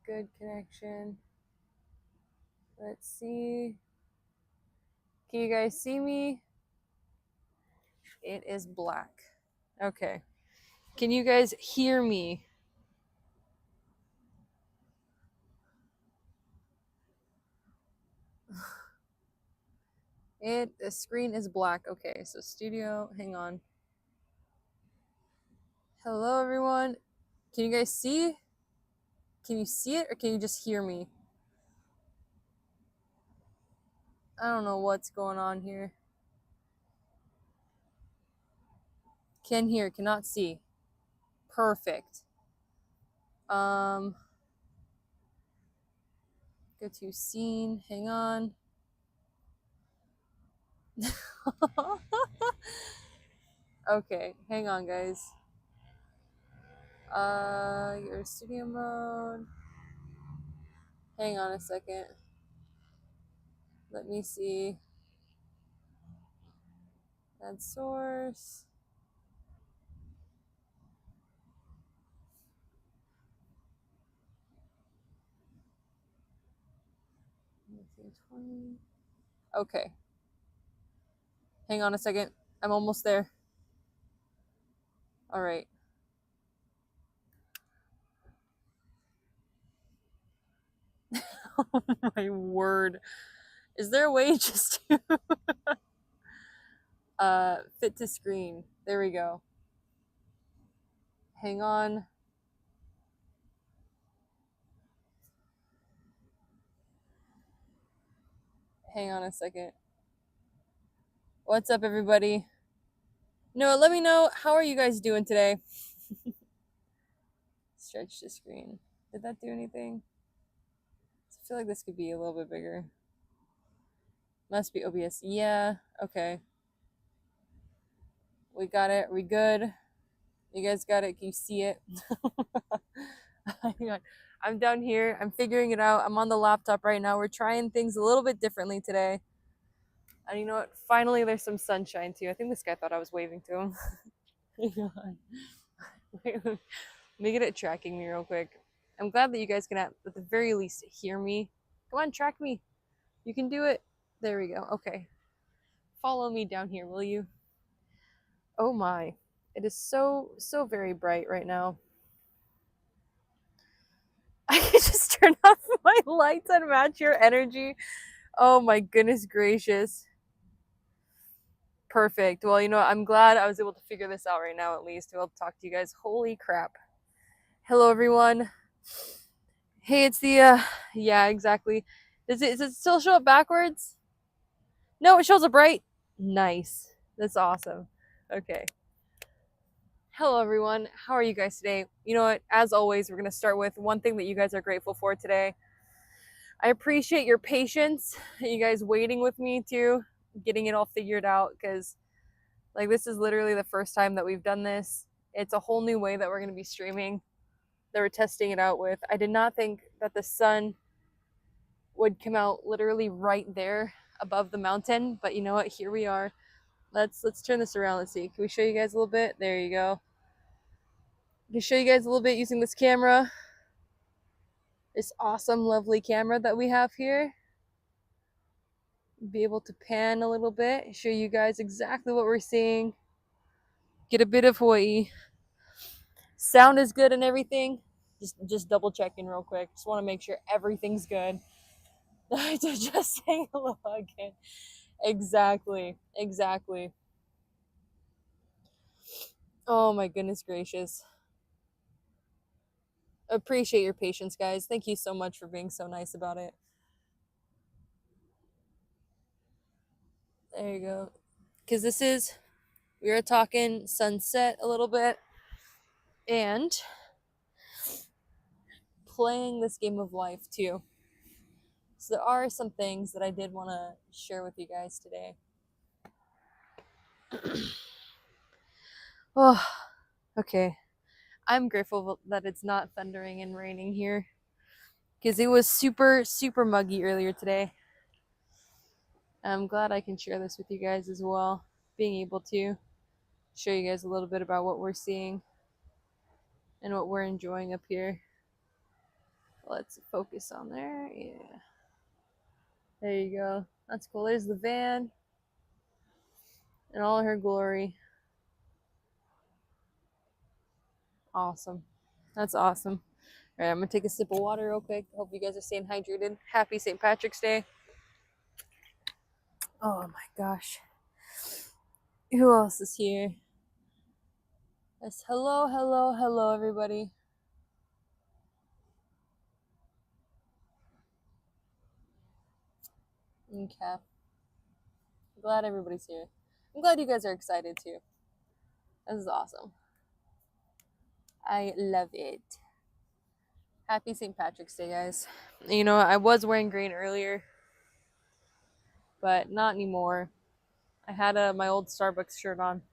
good connection. Let's see. Can you guys see me? It is black. Okay. Can you guys hear me? The screen is black. Okay, so studio, hang on. Hello everyone. Can you guys see? Can you see it or can you just hear me? I don't know what's going on here. Can hear, cannot see. Perfect. Go to scene, hang on. Okay, hang on guys. Your studio mode. Hang on a second. Let me see. Add source. Okay. Hang on a second. I'm almost there. All right. Oh my word. Is there a way just to fit to screen? There we go. Hang on. Hang on a second. What's up, everybody? No, let me know. How are you guys doing today? Stretch the screen. Did that do anything? I feel like this could be a little bit bigger. Must be OBS. Yeah, okay. We got it. We good? You guys got it? Can you see it? I'm down here. I'm figuring it out. I'm on the laptop right now. We're trying things a little bit differently today. And you know what? Finally, there's some sunshine too. I think this guy thought I was waving to him. Wait, let me get it tracking me real quick. I'm glad that you guys can at the very least hear me. Come on, track me. You can do it. There we go. Okay. Follow me down here, will you? Oh my. It is so very bright right now. I can just turn off my lights and match your energy. Oh my goodness gracious. Perfect. Well, you know, I'm glad I was able to figure this out right now at least. I'll talk to you guys. Holy crap. Hello everyone. Hey, it's the yeah, exactly. Does it still show up backwards? No, it shows up right. Nice. That's awesome. Okay. Hello everyone. How are you guys today? You know what? As always, we're going to start with one thing that you guys are grateful for today. I appreciate your patience. You guys waiting with me too, getting it all figured out because like this is literally the first time that we've done this. It's a whole new way that we're going to be streaming that we're testing it out with. I did not think that the sun would come out literally right there above the mountain, but you know what? Here we are. Let's turn this around. Let's see. Can we show you guys a little bit? There you go. I can show you guys a little bit using this camera. This awesome, lovely camera that we have here. Be able to pan a little bit, show you guys exactly what we're seeing. Get a bit of Hawaii. Sound is good and everything. Just double checking real quick. Just want to make sure everything's good. Just saying hello again. Exactly. Oh my goodness gracious. Appreciate your patience, guys. Thank you so much for being so nice about it. There you go. Because we were talking sunset a little bit and playing this game of life too. So there are some things that I did want to share with you guys today. Oh, okay. I'm grateful that it's not thundering and raining here because it was super muggy earlier today. I'm glad I can share this with you guys as well, being able to show you guys a little bit about what we're seeing and what we're enjoying up here. Let's focus on there. Yeah. There you go. That's cool. There's the van in all her glory. Awesome. That's awesome. All right, I'm gonna take a sip of water real quick. Hope you guys are staying hydrated. Happy St. Patrick's Day. Oh my gosh. Who else is here? Yes, hello, hello, hello, everybody. Okay. I'm glad everybody's here. I'm glad you guys are excited too. This is awesome. I love it. Happy St. Patrick's Day, guys. You know, I was wearing green earlier, but not anymore. I had my old Starbucks shirt on,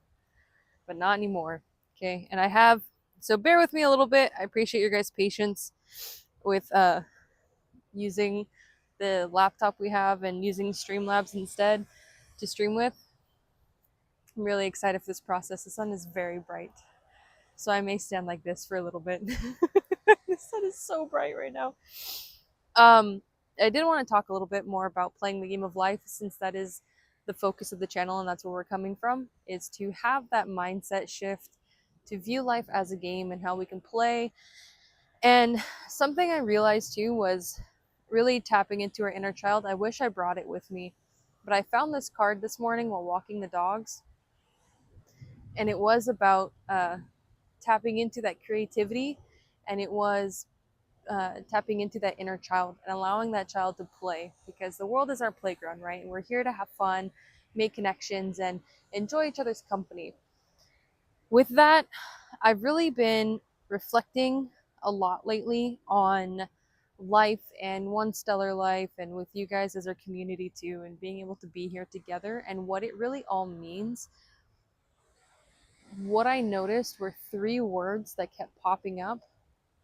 but not anymore. Okay, and I have, so bear with me a little bit. I appreciate your guys' patience with using the laptop we have and using Streamlabs instead to stream with. I'm really excited for this process. The sun is very bright, so I may stand like this for a little bit. The sun is so bright right now. I did want to talk a little bit more about playing the game of life, since that is the focus of the channel and that's where we're coming from, is to have that mindset shift to view life as a game and how we can play. And something I realized too was really tapping into our inner child. I wish I brought it with me, but I found this card this morning while walking the dogs, and it was about tapping into that creativity, and it was tapping into that inner child and allowing that child to play, because the world is our playground, right? And we're here to have fun, make connections, and enjoy each other's company. With that, I've really been reflecting a lot lately on life and One Stellar Life, and with you guys as our community too, and being able to be here together and what it really all means. What I noticed were three words that kept popping up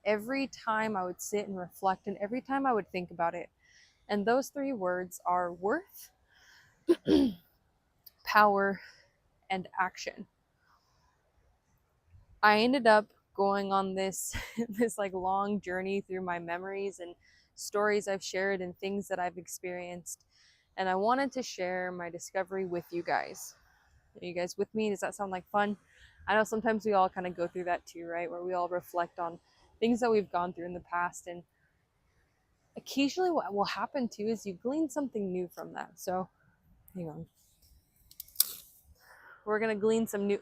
every time I would sit and reflect, and every time I would think about it. And those three words are worth, power, and action. I ended up going on this this like long journey through my memories and stories I've shared and things that I've experienced. And I wanted to share my discovery with you guys. Are you guys with me? Does that sound like fun? I know sometimes we all kind of go through that too, right? Where we all reflect on things that we've gone through in the past, and occasionally what will happen too is you glean something new from that. So hang on, we're gonna glean some new,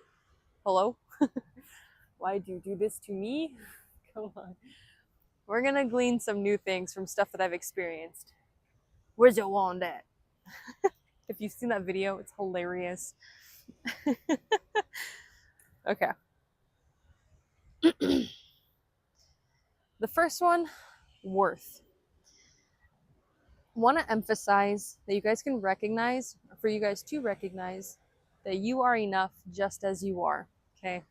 hello. Why'd you do this to me? Come on, we're gonna glean some new things from stuff that I've experienced. Where's your wand at? If you've seen that video, it's hilarious. Okay. The first one, worth. Want to emphasize that you guys can recognize, for you guys to recognize, that you are enough just as you are. Okay.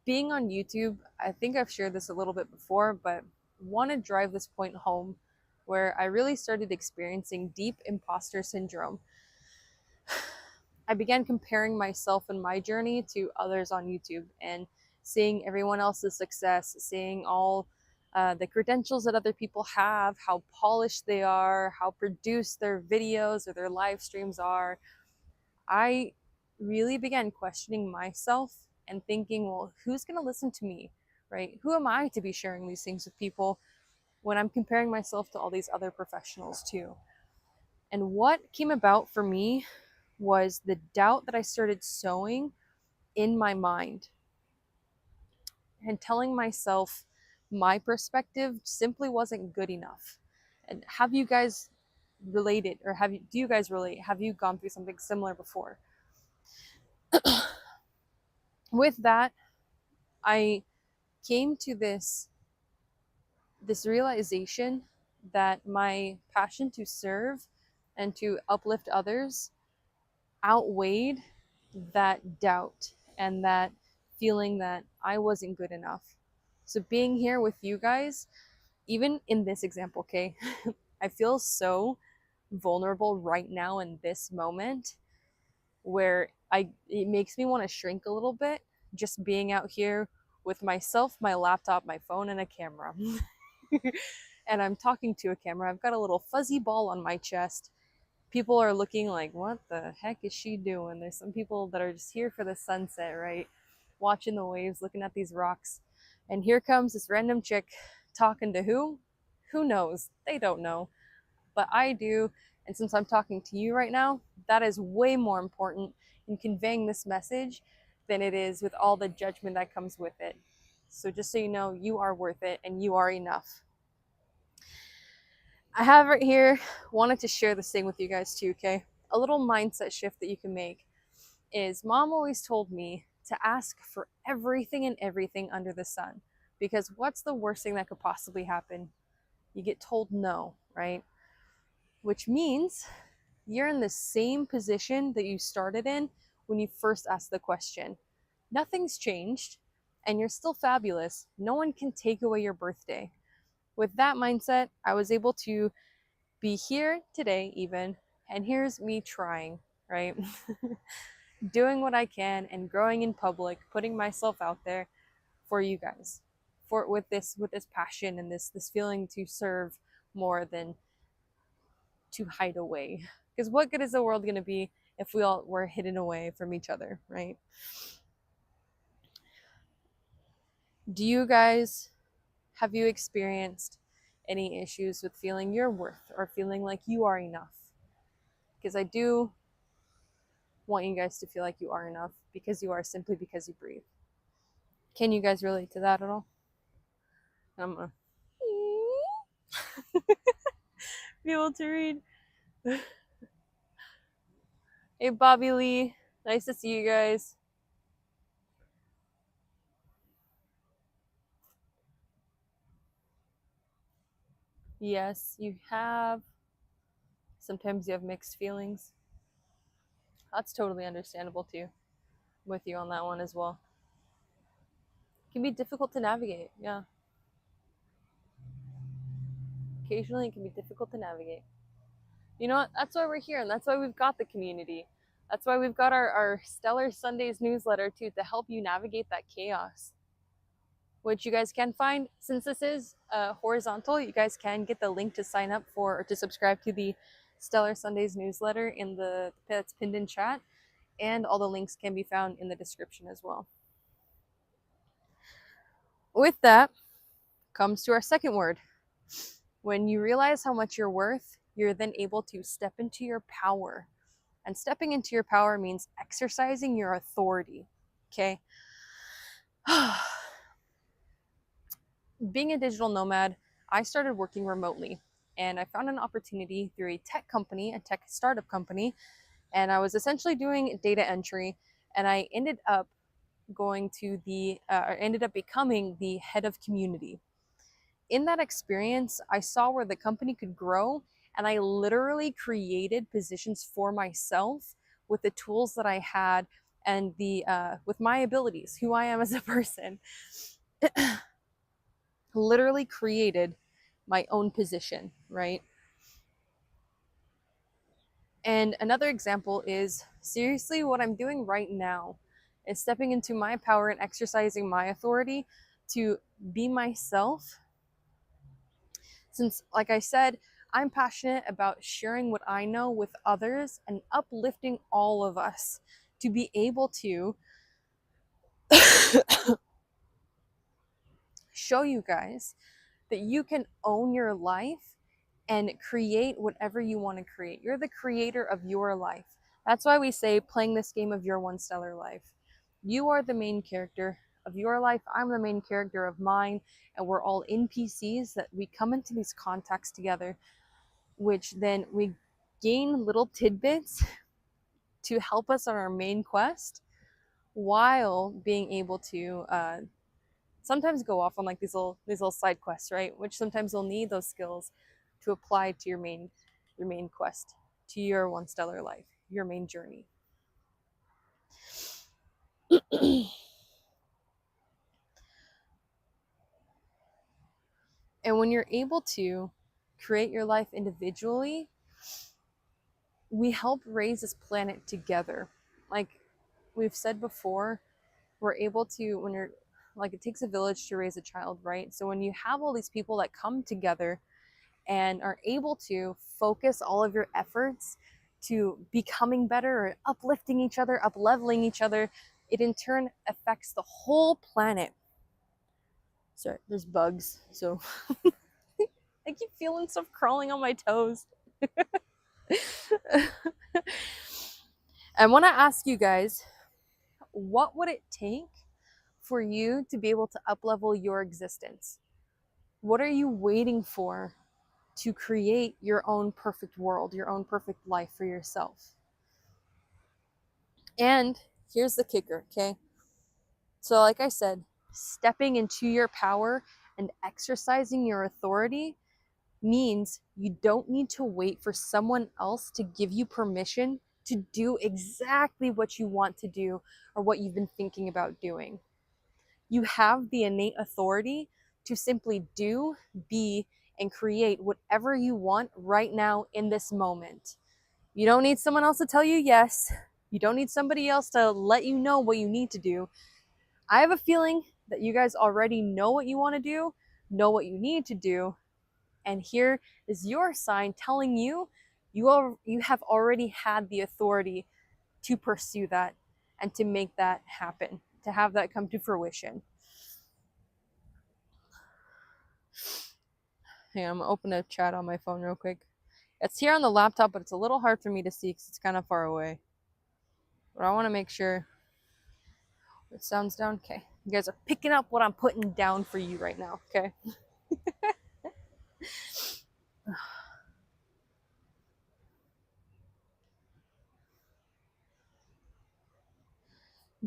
Being on YouTube, I think I've shared this a little bit before, but want to drive this point home, where I really started experiencing deep imposter syndrome. I began comparing myself and my journey to others on YouTube and seeing everyone else's success, seeing all the credentials that other people have, how polished they are, how produced their videos or their live streams are. I really began questioning myself and thinking, well, who's going to listen to me, right? Who am I to be sharing these things with people when I'm comparing myself to all these other professionals too? And what came about for me was the doubt that I started sowing in my mind and telling myself my perspective simply wasn't good enough. And have you guys related, or do you guys relate? Have you gone through something similar before? With that, I came to this realization that my passion to serve and to uplift others outweighed that doubt and that feeling that I wasn't good enough. So being here with you guys, even in this example, okay, I feel so vulnerable right now in this moment, where it makes me want to shrink a little bit, just being out here with myself, my laptop, my phone, and a camera. and I'm talking to a camera. I've got a little fuzzy ball on my chest. People are looking like, what the heck is she doing? There's some people that are just here for the sunset, right? Watching the waves, looking at these rocks. And here comes this random chick talking to who? Who knows? They don't know. But I do. And since I'm talking to you right now, that is way more important in conveying this message than it is with all the judgment that comes with it. So just so you know, you are worth it and you are enough. I have right here, wanted to share this thing with you guys too, okay? A little mindset shift that you can make is mom always told me to ask for everything and everything under the sun. Because what's the worst thing that could possibly happen? You get told no, right? Which means you're in the same position that you started in when you first asked the question. Nothing's changed, and you're still fabulous. No one can take away your birthday. With that mindset, I was able to be here today, even, and here's me trying, right? Doing what I can and growing in public, putting myself out there for you guys, for with this passion and this feeling to serve more than to hide away. Because what good is the world going to be if we all were hidden away from each other, right? Do you guys, have you experienced any issues with feeling your worth or feeling like you are enough? Because I do want you guys to feel like you are enough, because you are, simply because you breathe. Can you guys relate to that at all? I'm gonna be able to read. Hey, Bobby Lee, nice to see you guys. Yes, you have. Sometimes you have mixed feelings. That's totally understandable too. I'm with you on that one as well. It can be difficult to navigate, yeah. Occasionally it can be difficult to navigate. You know what? That's why we're here, and that's why we've got the community. That's why we've got our Stellar Sundays newsletter too, to help you navigate that chaos. Which you guys can find, since this is horizontal, you guys can get the link to sign up for or to subscribe to the Stellar Sundays newsletter in the that's pinned in chat, and all the links can be found in the description as well. With that comes to our second word. When you realize how much you're worth, you're then able to step into your power. And stepping into your power means exercising your authority. Okay? Being a digital nomad, I started working remotely, and I found an opportunity through a tech company, a tech startup company, and I was essentially doing data entry, and I ended up ended up becoming the head of community. In that experience, I saw where the company could grow, and I literally created positions for myself with the tools that I had and with my abilities, who I am as a person. Literally created my own position, right? And another example is seriously what I'm doing right now is stepping into my power and exercising my authority to be myself. Since, like I said, I'm passionate about sharing what I know with others and uplifting all of us to be able to show you guys that you can own your life and create whatever you want to create. You're the creator of your life. That's why we say playing this game of your one stellar life. You are the main character of your life. I'm the main character of mine. And we're all NPCs that we come into these contacts together, which then we gain little tidbits to help us on our main quest while being able to sometimes go off on like these little side quests, right? Which sometimes you'll need those skills to apply to your main quest, to your one stellar life, your main journey. And when you're able to create your life individually, we help raise this planet together. Like we've said before, we're able to, when you're like it takes a village to raise a child, right? So when you have all these people that come together and are able to focus all of your efforts to becoming better or uplifting each other, up leveling each other, it in turn affects the whole planet. Sorry, there's bugs, so I keep feeling stuff crawling on my toes. I want to ask you guys, what would it take for you to be able to uplevel your existence? What are you waiting for to create your own perfect world, your own perfect life for yourself? And here's the kicker, okay? So like I said, stepping into your power and exercising your authority means you don't need to wait for someone else to give you permission to do exactly what you want to do or what you've been thinking about doing. You have the innate authority to simply do, be, and create whatever you want right now in this moment. You don't need someone else to tell you yes. You don't need somebody else to let you know what you need to do. I have a feeling that you guys already know what you want to do, know what you need to do, and here is your sign telling you you have already had the authority to pursue that and to make that happen, to have that come to fruition. Hang on, I'm gonna open a chat on my phone real quick. It's here on the laptop, but it's a little hard for me to see because it's kind of far away. But I want to make sure it sounds down. Okay, you guys are picking up what I'm putting down for you right now. Okay.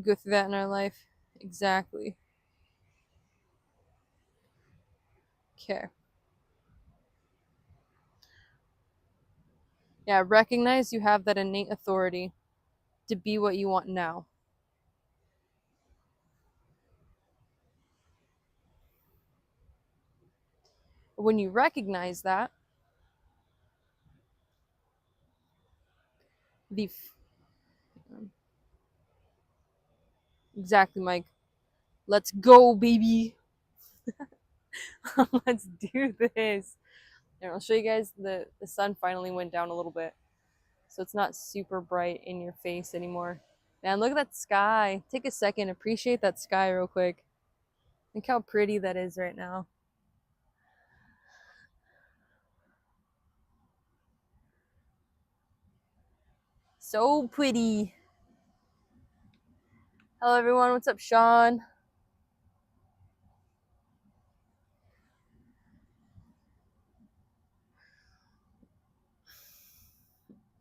Go through that in our life. Exactly. Okay. Yeah, recognize you have that innate authority to be what you want now. When you recognize that, the exactly, Mike. Let's go, baby. Let's do this. And I'll show you guys the sun finally went down a little bit. So it's not super bright in your face anymore. Man, look at that sky. Take a second, appreciate that sky real quick. Look how pretty that is right now. So pretty. Hello everyone, what's up, Sean?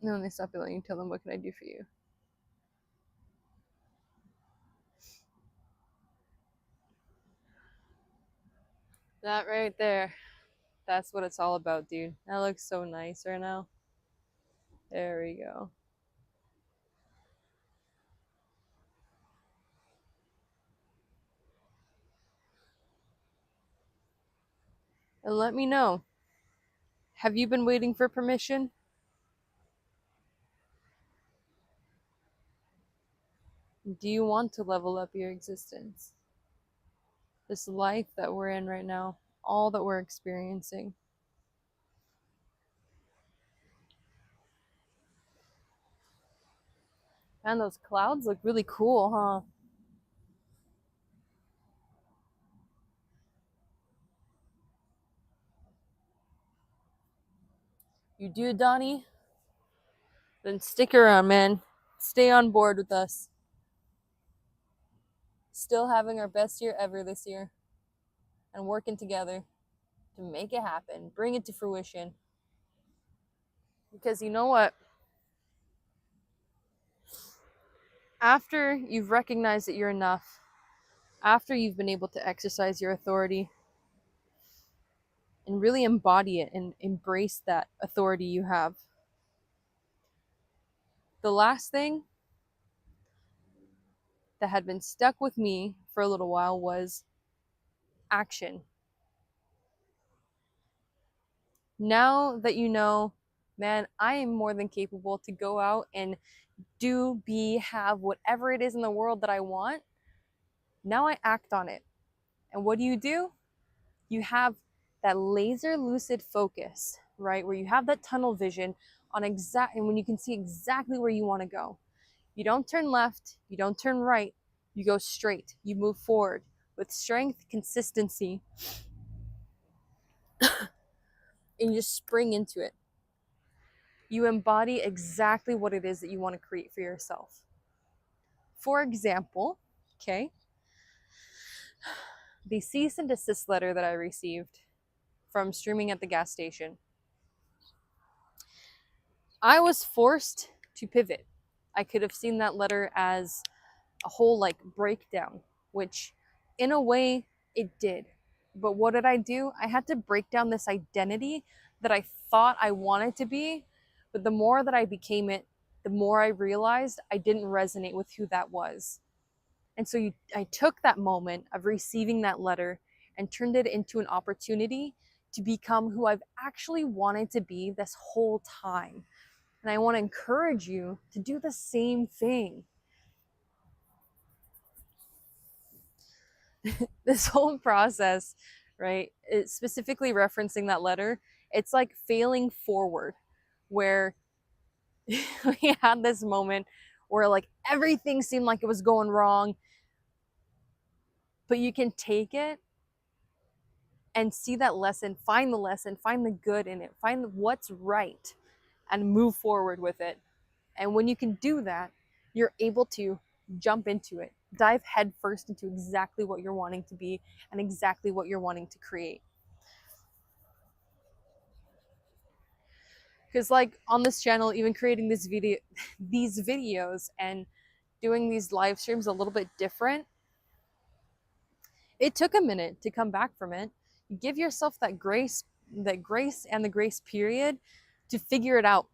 No, when they stop yelling, you tell them, what can I do for you? That right there. That's what it's all about, dude. That looks so nice right now. There we go. And let me know. Have you been waiting for permission? Do you want to level up your existence? This life that we're in right now, all that we're experiencing. Man, those clouds look really cool, huh? You do, Donnie? Then stick around, man. Stay on board with us. Still having our best year ever this year. And working together to make it happen. Bring it to fruition. Because you know what? After you've recognized that you're enough, after you've been able to exercise your authority and really embody it and embrace that authority you have, the last thing that had been stuck with me for a little while was action. Now that you know, man, I am more than capable to go out and do, be, have whatever it is in the world that I want. Now I act on it. And what do? You have that laser lucid focus, right? Where you have that tunnel vision on and when you can see exactly where you want to go. You don't turn left, you don't turn right, you go straight, you move forward with strength, consistency, and you just spring into it. You embody exactly what it is that you want to create for yourself. For example, okay, the cease and desist letter that I received from streaming at the gas station, I was forced to pivot. I could have seen that letter as a whole like breakdown, which in a way it did. But what did I do? I had to break down this identity that I thought I wanted to be, but the more that I became it, the more I realized I didn't resonate with who that was. And so I took that moment of receiving that letter and turned it into an opportunity to become who I've actually wanted to be this whole time. And I want to encourage you to do the same thing. This whole process, right? It's specifically referencing that letter. It's like failing forward, where we had this moment where like everything seemed like it was going wrong, but you can take it and see that lesson, find the good in it, find what's right, and move forward with it. And when you can do that, you're able to jump into it, dive headfirst into exactly what you're wanting to be and exactly what you're wanting to create. Because like on this channel, even creating these videos and doing these live streams a little bit different, it took a minute to come back from it. You give yourself that grace and the grace period to figure it out.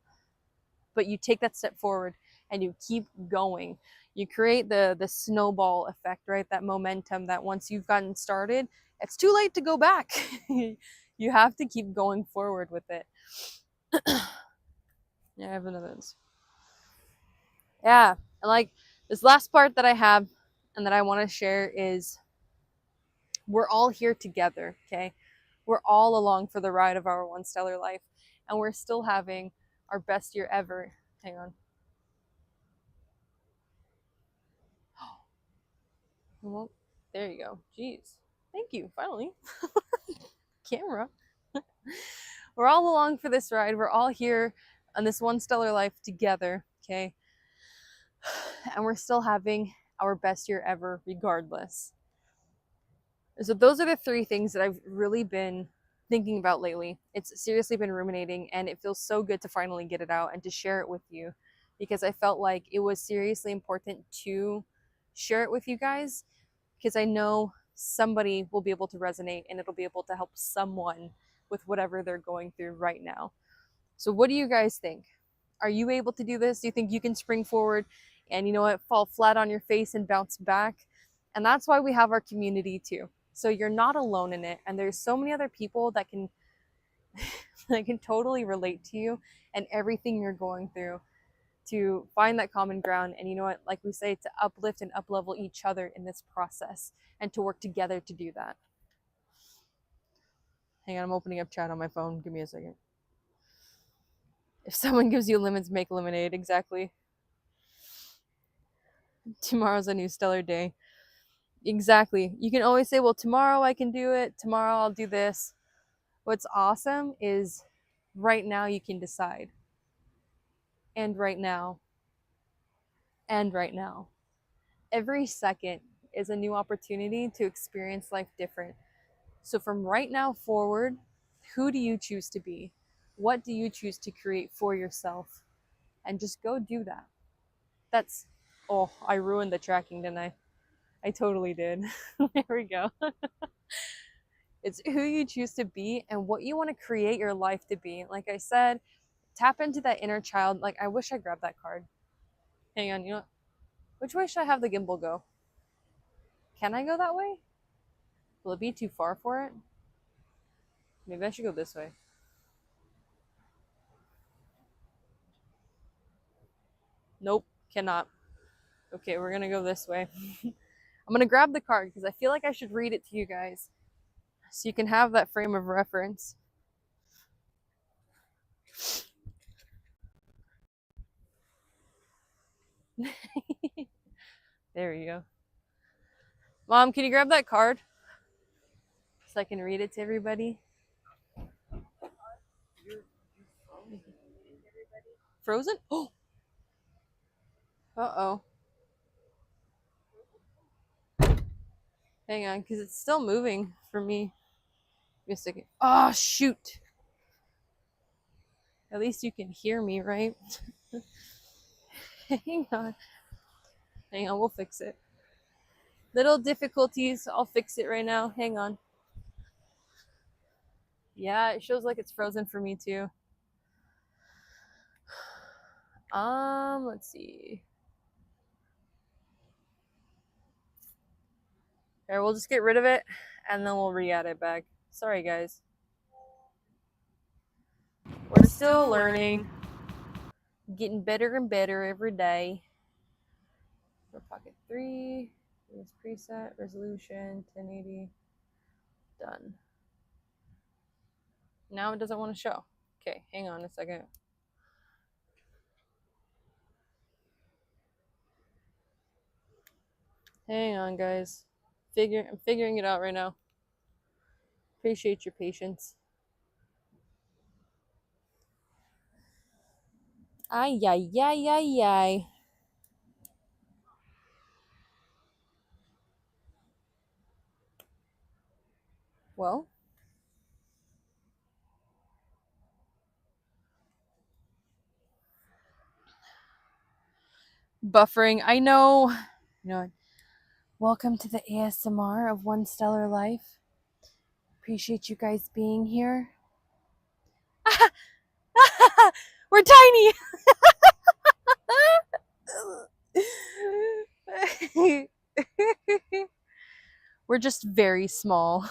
But you take that step forward and you keep going. You create the snowball effect, right? That momentum that once you've gotten started, it's too late to go back. You have to keep going forward with it. Yeah, I have another one. Yeah, and like this last part that I have and that I want to share is we're all here together, okay? We're all along for the ride of our one stellar life, and we're still having our best year ever. Hang on. Well, there you go. Jeez. Thank you. Finally. Camera. We're all along for this ride. We're all here on this one stellar life together, okay? And we're still having our best year ever regardless. So those are the three things that I've really been thinking about lately. It's seriously been ruminating, and it feels so good to finally get it out and to share it with you, because I felt like it was seriously important to share it with you guys, because I know somebody will be able to resonate and it'll be able to help someone with whatever they're going through right now. So what do you guys think? Are you able to do this? Do you think you can spring forward and, you know what, fall flat on your face and bounce back? And that's why we have our community too. So you're not alone in it, and there's so many other people that can that can totally relate to you and everything you're going through, to find that common ground. And you know what, like we say, to uplift and up-level each other in this process and to work together to do that. Hang on, I'm opening up chat on my phone. Give me a second. If someone gives you lemons, make lemonade. Exactly. Tomorrow's a new stellar day. Exactly. You can always say, well, tomorrow I can do it. Tomorrow I'll do this. What's awesome is right now you can decide. And right now. And right now. Every second is a new opportunity to experience life different. So from right now forward, who do you choose to be? What do you choose to create for yourself? And just go do that. That's, oh, I ruined the tracking, didn't I? I totally did. There we go. It's who you choose to be and what you want to create your life to be. Like I said, tap into that inner child. Like, I wish I grabbed that card. Hang on, you know, which way should I have the gimbal go? Can I go that way? Will it be too far for it? Maybe I should go this way. Nope, cannot. Okay, we're gonna go this way. I'm gonna grab the card because I feel like I should read it to you guys so you can have that frame of reference. There we go. Mom, can you grab that card so I can read it to everybody? Frozen? Oh! Uh-oh. Hang on, because it's still moving for me. Give me a second. Oh, shoot! At least you can hear me, right? Hang on. Hang on, we'll fix it. Little difficulties. I'll fix it right now. Hang on. Yeah, it shows like it's frozen for me too. Let's see. Here, we'll just get rid of it and then we'll re-add it back. Sorry, guys. We're still learning. Getting better and better every day. For pocket 3, this preset, resolution, 1080. Done. Now it doesn't want to show. Okay, hang on a second. Hang on, guys. I'm figuring it out right now. Appreciate your patience. Ay, ay, ay, ay, ay. Well, buffering. I know. You know. Welcome to the ASMR of One Stellar Life. Appreciate you guys being here. We're tiny. We're just very small.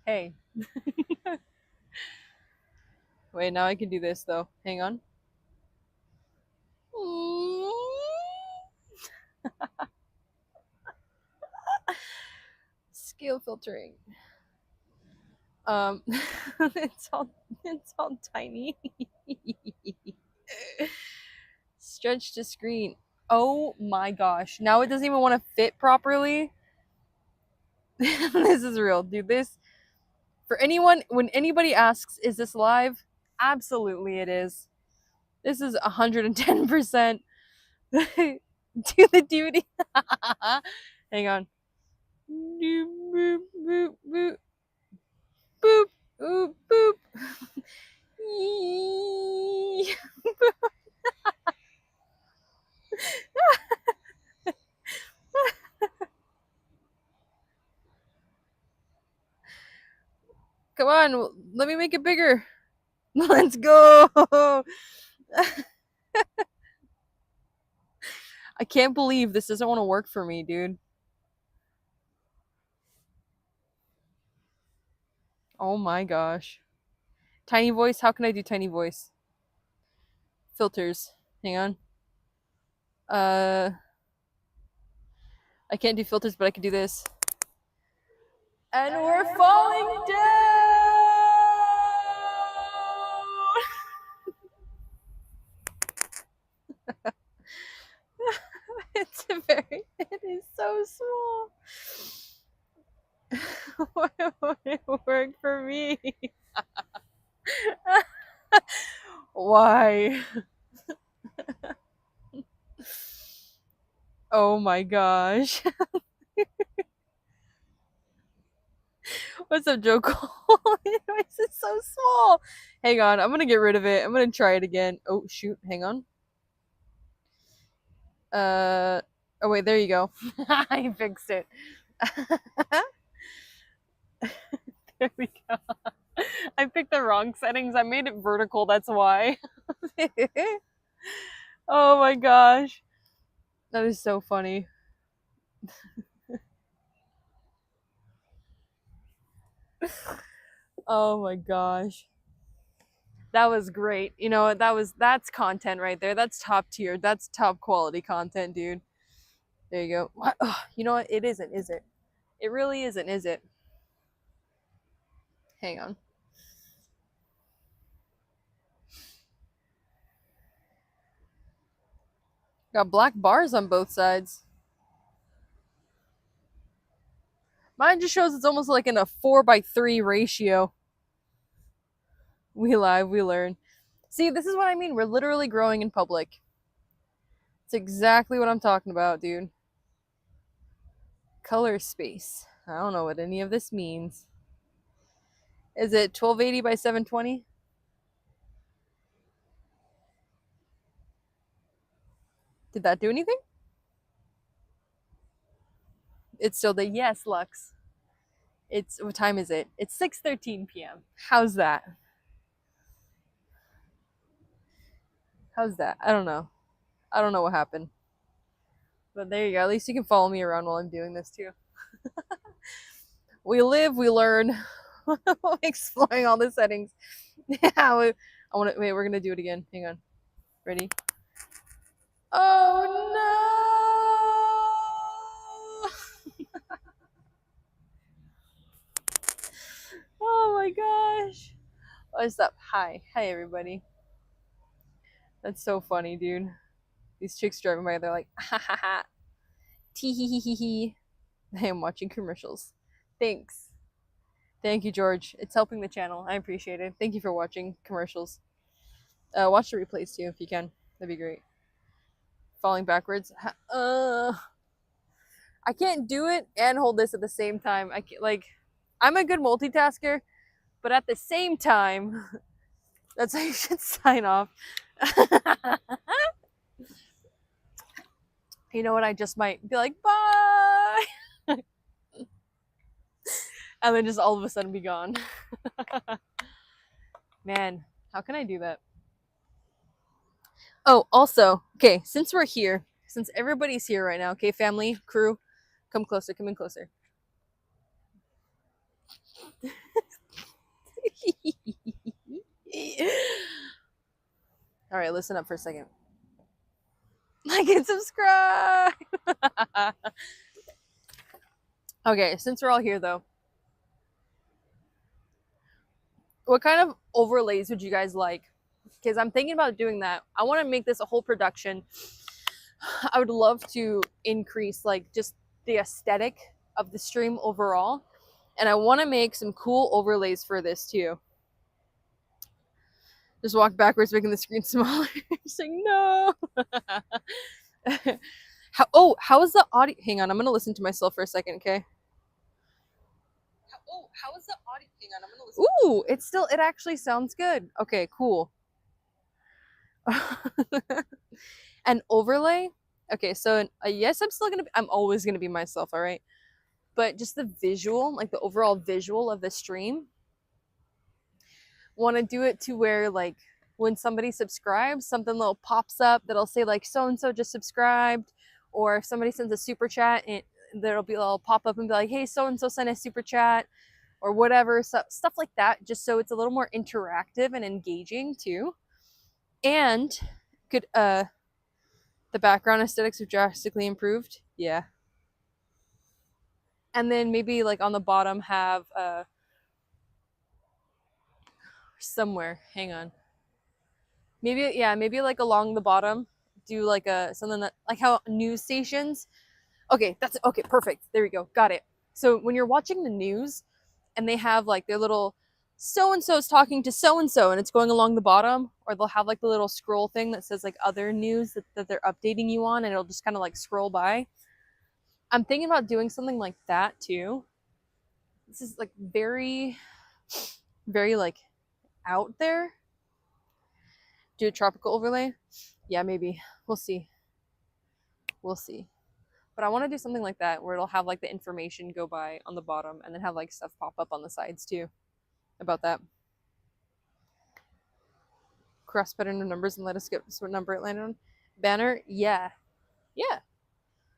Hey. Wait, now I can do this though. Hang on. Scale filtering. It's all tiny. Stretch to screen. Oh my gosh. Now it doesn't even want to fit properly. This is real, dude. This, for anyone, when anybody asks, is this live? Absolutely it is. This is 110% do the duty. Hang on. Boop, boop, boop, boop, boop, boop. Come on, let me make it bigger. Let's go. I can't believe this doesn't want to work for me, dude. Oh my gosh. Tiny voice? How can I do tiny voice? Filters. Hang on. I can't do filters, but I can do this. And we're falling down! It is so small. Why won't it work for me? Why? Oh my gosh. What's up, Joe Cole? This is so small. Hang on, I'm gonna get rid of it. I'm gonna try it again. Oh shoot, hang on. Oh wait, there you go. I fixed it. There we go. I picked the wrong settings. I made it vertical, that's why. Oh my gosh. That is so funny. Oh my gosh. That was great. You know, that's content right there. That's top tier. That's top quality content, dude. There you go. What? Oh, you know what? It isn't, is it? It really isn't, is it? Hang on. Got black bars on both sides. Mine just shows it's almost like in a 4:3 ratio. We live, we learn. See, this is what I mean. We're literally growing in public. It's exactly what I'm talking about, dude. Color space. I don't know what any of this means. Is it 1280 by 720? Did that do anything? It's still the yes, Lux. It's what time is it? It's 6:13 p.m. How's that? How's that? I don't know. I don't know what happened. But there you go. At least you can follow me around while I'm doing this too. We live, we learn. Exploring all the settings. Yeah, I want to wait. We're gonna do it again. Hang on. Ready? Oh no! Oh my gosh! What's up? Hi, everybody. That's so funny, dude. These chicks driving by, they're like, ha ha ha, tee hee hee hee hee. I am watching commercials. Thanks. Thank you, George. It's helping the channel. I appreciate it. Thank you for watching commercials. Watch the replays too if you can. That'd be great. Falling backwards. I can't do it and hold this at the same time. I can't, like, I'm a good multitasker, but at the same time, that's how you should sign off. You know what? I just might be like, bye. And then just all of a sudden be gone. Man, how can I do that? Oh, also, okay, since we're here, since everybody's here right now, okay, family, crew, come closer, come in closer. All right, listen up for a second. Like and subscribe. Okay, since we're all here though, what kind of overlays would you guys like? Because I'm thinking about doing that. I want to make this a whole production. I would love to increase like just the aesthetic of the stream overall. And I want to make some cool overlays for this too. Just walk backwards, making the screen smaller. Saying no. How is the audio? Hang on, I'm gonna listen to myself for a second, okay? How is the audio? Hang on, I'm gonna listen. Ooh, it actually sounds good. Okay, cool. An overlay. Okay, so yes, I'm always gonna be myself, all right? But just the visual, like the overall visual of the stream, want to do it to where like when somebody subscribes, something little pops up that'll say like so and so just subscribed, or if somebody sends a super chat, there'll be a little pop up and be like, hey, so and so sent a super chat, or whatever, stuff like that, just so it's a little more interactive and engaging too. And could the background aesthetics have drastically improved. Yeah. And then maybe like on the bottom have somewhere, hang on, maybe like along the bottom do like something that like how news stations. Okay, that's okay, perfect. There we go, got it. So when you're watching the news and they have like their little so and so's talking to so and so and it's going along the bottom, or they'll have like the little scroll thing that says like other news that they're updating you on, and it'll just kind of like scroll by. I'm thinking about doing something like that too. This is like very like out there. Do a tropical overlay. Yeah, maybe. We'll see. But I want to do something like that where it'll have like the information go by on the bottom and then have like stuff pop up on the sides too about that. Cross pattern of numbers and let us get what number it landed on. Banner. Yeah.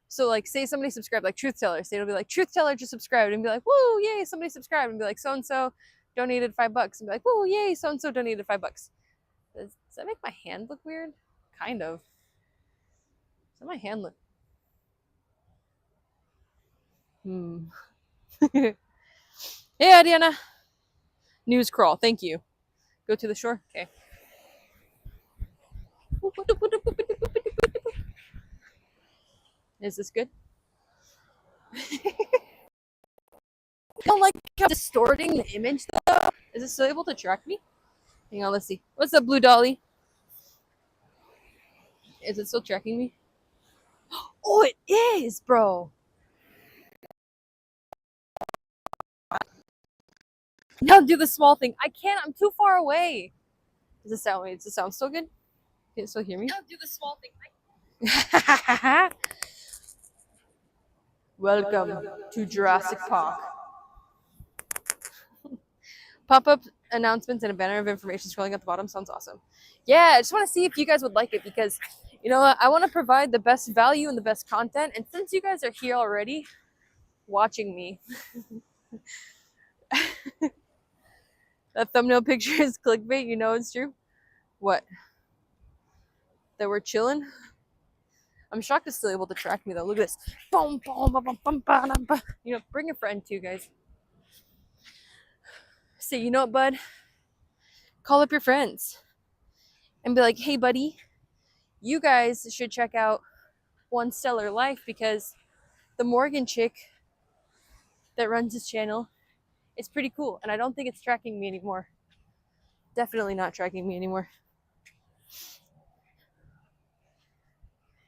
So like say somebody subscribed, like Truth Teller, say it'll be like Truth Teller just subscribed, and be like, woo, yay, somebody subscribed, and be like so and so donated $5 and be like, woo, yay, so and so donated $5. Does that make my hand look weird? Kind of. Does that my hand look? Hey, Adiana. News crawl. Thank you. Go to the shore. Okay. Is this good? I don't like how distorting the image though. Is it still able to track me? Hang on, let's see. What's up, Blue Dolly? Is it still tracking me? Oh, it is, bro. Now do the small thing. I can't. I'm too far away. Does the sound still good? Can you still hear me? Now do the small thing. Welcome to Jurassic Park. Pop-up announcements and a banner of information scrolling at the bottom sounds awesome. Yeah, I just want to see if you guys would like it because, you know what, I want to provide the best value and the best content. And since you guys are here already watching me, that thumbnail picture is clickbait, you know it's true. What? That we're chilling? I'm shocked it's still able to track me though. Look at this. Boom, boom, boom, boom, boom, boom. You know, bring a friend too, guys. Say, you know what, bud? Call up your friends and be like, hey, buddy, you guys should check out One Stellar Life because the Morgan chick that runs this channel is pretty cool. And I don't think it's tracking me anymore. Definitely not tracking me anymore.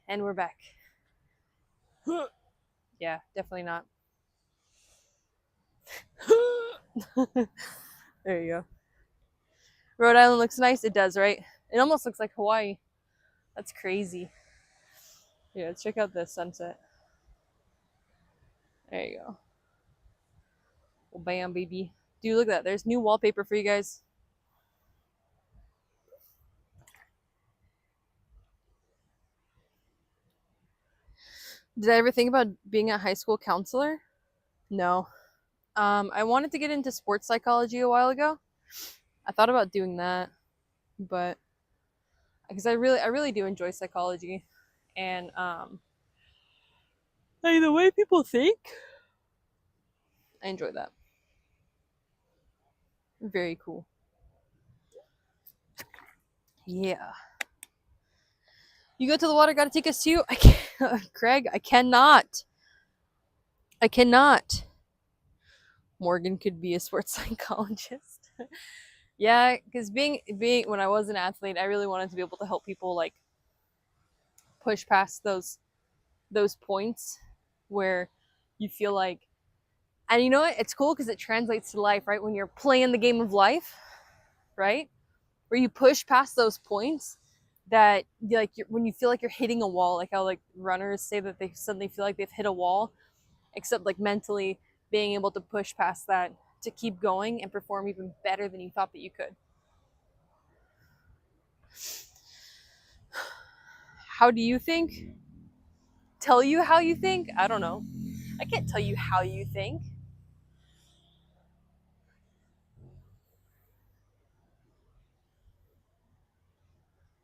And we're back. Yeah, definitely not. There you go. Rhode Island looks nice. It does, right? It almost looks like Hawaii. That's crazy. Yeah, let's check out this sunset. There you go. Well, bam, baby. Dude, look at that. There's new wallpaper for you guys. Did I ever think about being a high school counselor? No. I wanted to get into sports psychology a while ago. I thought about doing that, but because I really do enjoy psychology, and like the way people think, I enjoy that. Very cool. Yeah. You go to the water, gotta take us too. I can't, Craig. I cannot. I cannot. Morgan could be a sports psychologist. Yeah, because being when I was an athlete, I really wanted to be able to help people like push past those points where you feel like, and you know what? It's cool because it translates to life, right? When you're playing the game of life, right? Where you push past those points that like when you feel like you're hitting a wall, like how like runners say that they suddenly feel like they've hit a wall, except like mentally being able to push past that to keep going and perform even better than you thought that you could. How do you think? Tell you how you think? I don't know. I can't tell you how you think.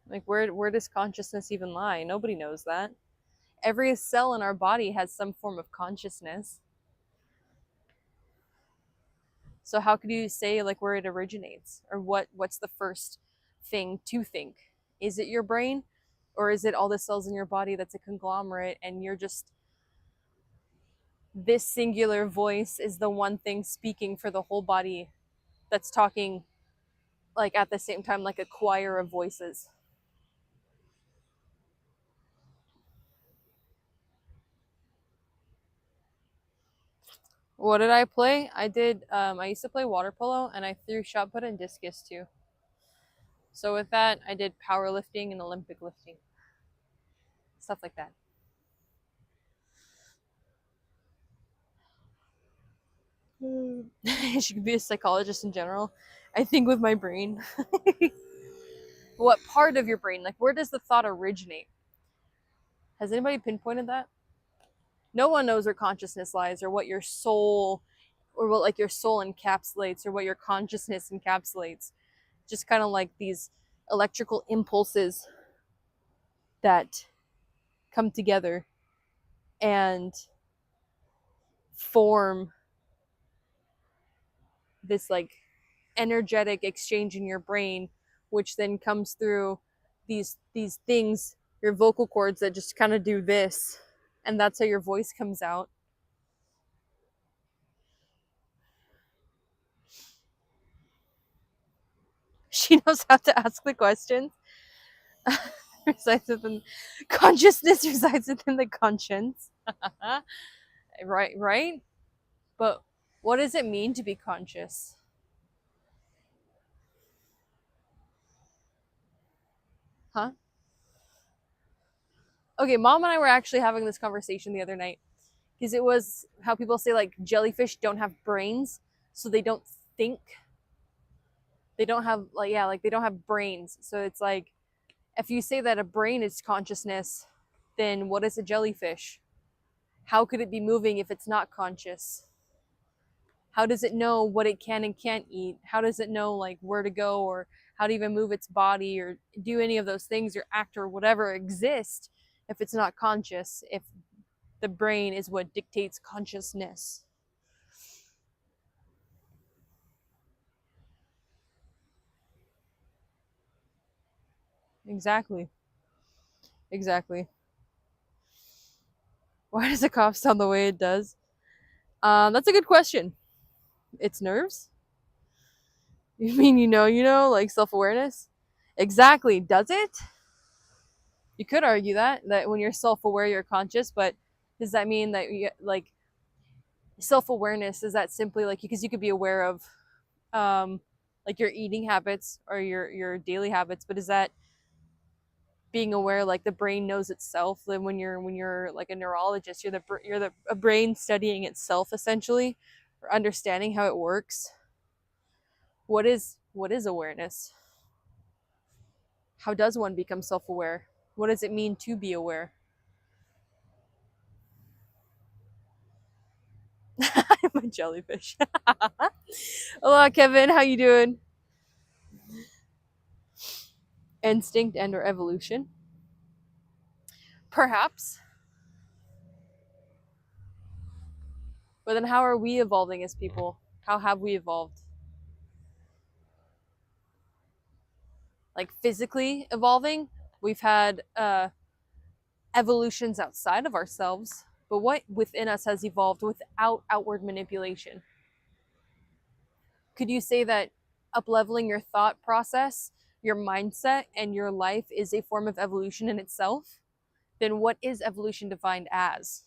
Like where does consciousness even lie? Nobody knows that. Every cell in our body has some form of consciousness. So how could you say like where it originates or what's the first thing to think? Is it your brain or is it all the cells in your body that's a conglomerate and you're just this singular voice is the one thing speaking for the whole body that's talking like at the same time like a choir of voices? What did I play? I used to play water polo and I threw shot put and discus too. So with that, I did powerlifting and Olympic lifting. Stuff like that. She could be a psychologist in general. I think with my brain. What part of your brain? Like where does the thought originate? Has anybody pinpointed that? No one knows where consciousness lies or what your soul or what like your soul encapsulates or what your consciousness encapsulates. Just kind of like these electrical impulses that come together and form this like energetic exchange in your brain, which then comes through these things, your vocal cords that just kind of do this, and that's how your voice comes out. She knows how to ask the questions. Resides within consciousness, resides within the conscience. Right. But what does it mean to be conscious? Huh? Okay, Mom and I were actually having this conversation the other night, because it was how people say like jellyfish don't have brains, so they don't think. They don't have like they don't have brains. So it's like, if you say that a brain is consciousness, then what is a jellyfish? How could it be moving if it's not conscious? How does it know what it can and can't eat? How does it know like where to go, or how to even move its body, or do any of those things, or act, or whatever exist, if it's not conscious, if the brain is what dictates consciousness? Exactly. Exactly. Why does a cough sound the way it does? That's a good question. It's nerves? You mean like self-awareness? Exactly. Does it? You could argue that when you're self-aware, you're conscious, but does that mean that you like self-awareness? Is that simply like, because you could be aware of like your eating habits or your daily habits, but is that being aware like the brain knows itself? Then when you're like a neurologist, you're a brain studying itself essentially, or understanding how it works. What is awareness? How does one become self-aware? What does it mean to be aware? I'm a jellyfish. Hello, Kevin. How you doing? Instinct and or evolution? Perhaps. But then how are we evolving as people? How have we evolved? Like physically evolving? We've had evolutions outside of ourselves, but what within us has evolved without outward manipulation? Could you say that upleveling your thought process, your mindset, and your life is a form of evolution in itself? Then what is evolution defined as?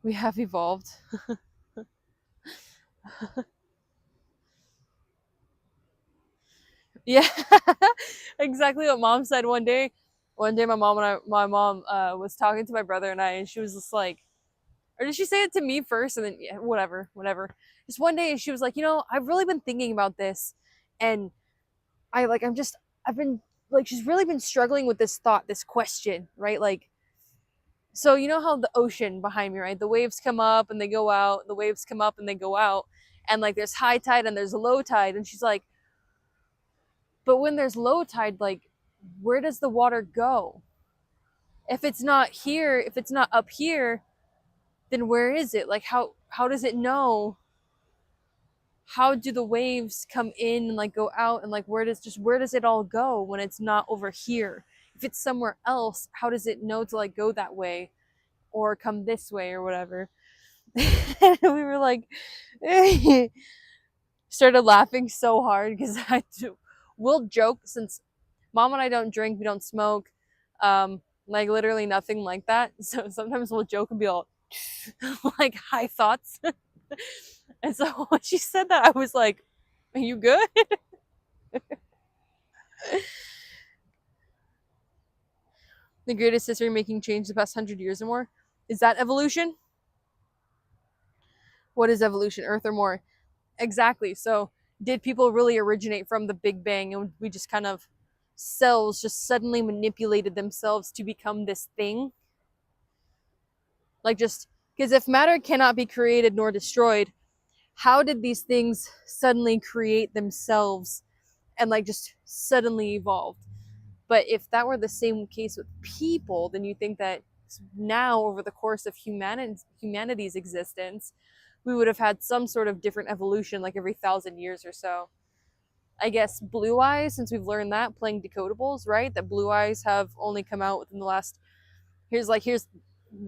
We have evolved. Yeah, exactly what Mom said one day. One day, my mom was talking to my brother and I, and she was just like, or did she say it to me first, and then yeah, whatever. Just one day, she was like, I've really been thinking about this, and I've been like, she's really been struggling with this thought, this question, right? Like, so you know how the ocean behind me, right? The waves come up and they go out. The waves come up and they go out, and like there's high tide and there's low tide, and she's like, but when there's low tide, like, where does the water go? If it's not here, if it's not up here, then where is it? Like, how does it know? How do the waves come in and like go out, and like where does it all go when it's not over here? If it's somewhere else, how does it know to like go that way or come this way or whatever? And we were like started laughing so hard because we'll joke, since Mom and I don't drink, we don't smoke, like literally nothing like that. So sometimes we'll joke and be all like high thoughts. And so when she said that, I was like, "Are you good?" The greatest history making change the past 100 years or more. Is that evolution? What is evolution? Earth or more? Exactly. So did people really originate from the Big Bang, and we just kind of cells just suddenly manipulated themselves to become this thing? Like, just Because if matter cannot be created nor destroyed, how did these things suddenly create themselves and like just suddenly evolved? But if that were the same case with people, then you think that now over the course of humanity's existence, we would have had some sort of different evolution like every 1,000 years or so. I guess blue eyes, since we've learned that playing decodables, right? That blue eyes have only come out within the last, here's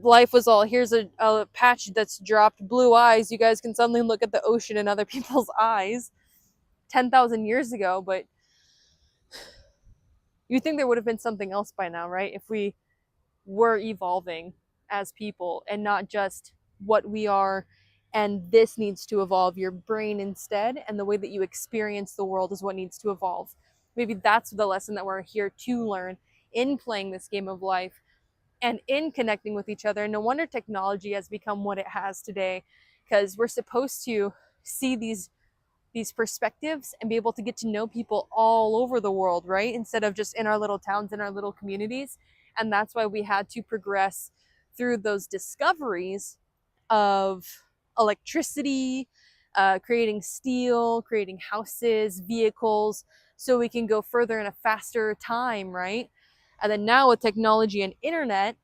life was all, here's a patch that's dropped blue eyes. You guys can suddenly look at the ocean in other people's eyes 10,000 years ago, but you think there would have been something else by now, right? If we were evolving as people and not just what we are, and this needs to evolve your brain instead, and the way that you experience the world is what needs to evolve. Maybe that's the lesson that we're here to learn in playing this game of life and in connecting with each other. No wonder technology has become what it has today, because we're supposed to see these perspectives and be able to get to know people all over the world, right? Instead of just in our little towns, in our little communities. And that's why we had to progress through those discoveries of electricity, creating steel, creating houses, vehicles, so we can go further in a faster time, right? And then now with technology and internet,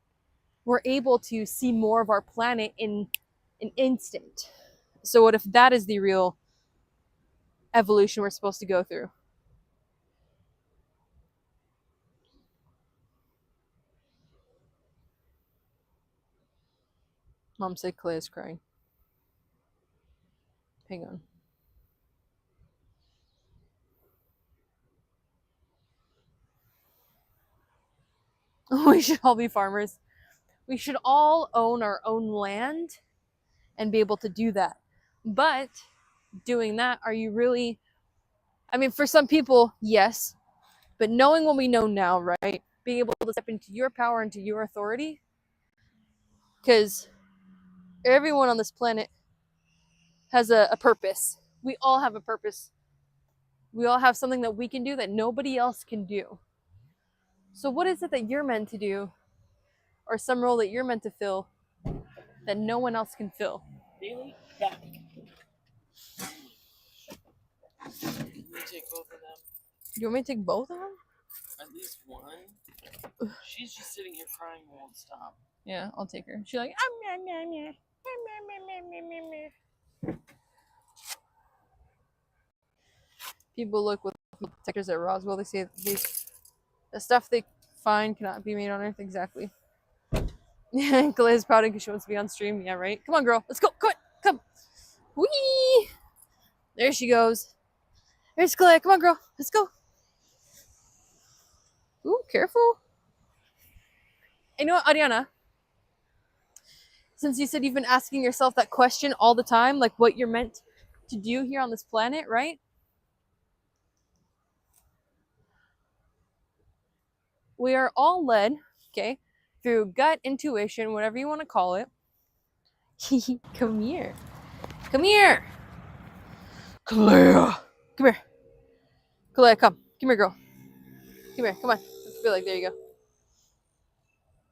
we're able to see more of our planet in an instant. So what if that is the real evolution we're supposed to go through? Mom said Clay is crying. Hang on. We should all be farmers. We should all own our own land and be able to do that. But doing that, are you really? I mean, for some people, yes. But knowing what we know now, right? Being able to step into your power, into your authority. Because everyone on this planet has a purpose. We all have a purpose. We all have something that we can do that nobody else can do. So, what is it that you're meant to do, or some role that you're meant to fill that no one else can fill? Really? Yeah. Let me take both of them. You want me to take both of them? At least one. She's just sitting here crying and won't stop. Yeah, I'll take her. She's like, people look with detectors at Roswell. They say the stuff they find cannot be made on Earth. Exactly. Yeah, Glay's pouting because she wants to be on stream. Yeah, right. Come on, girl. Let's go. Come on. Come. Whee! There she goes. There's Glay. Come on, girl. Let's go. Ooh, careful. You know what, Ariana? Since you said you've been asking yourself that question all the time, like what you're meant to do here on this planet, right? We are all led, okay, through gut intuition, whatever you want to call it. Come here. Come here. Claire. Come here. Claire, come. Come here, girl. Come here. Come on. Let's be like, there you go.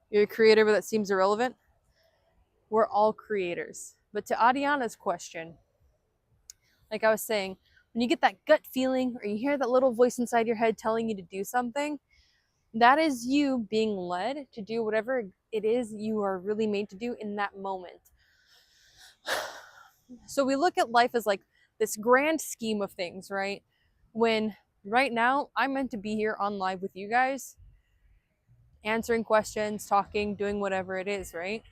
You're a creator, but that seems irrelevant. We're all creators. But to Adiana's question, like I was saying, when you get that gut feeling or you hear that little voice inside your head telling you to do something, that is you being led to do whatever it is you are really made to do in that moment. So we look at life as like this grand scheme of things, right? When right now I'm meant to be here on live with you guys, answering questions, talking, doing whatever it is, right?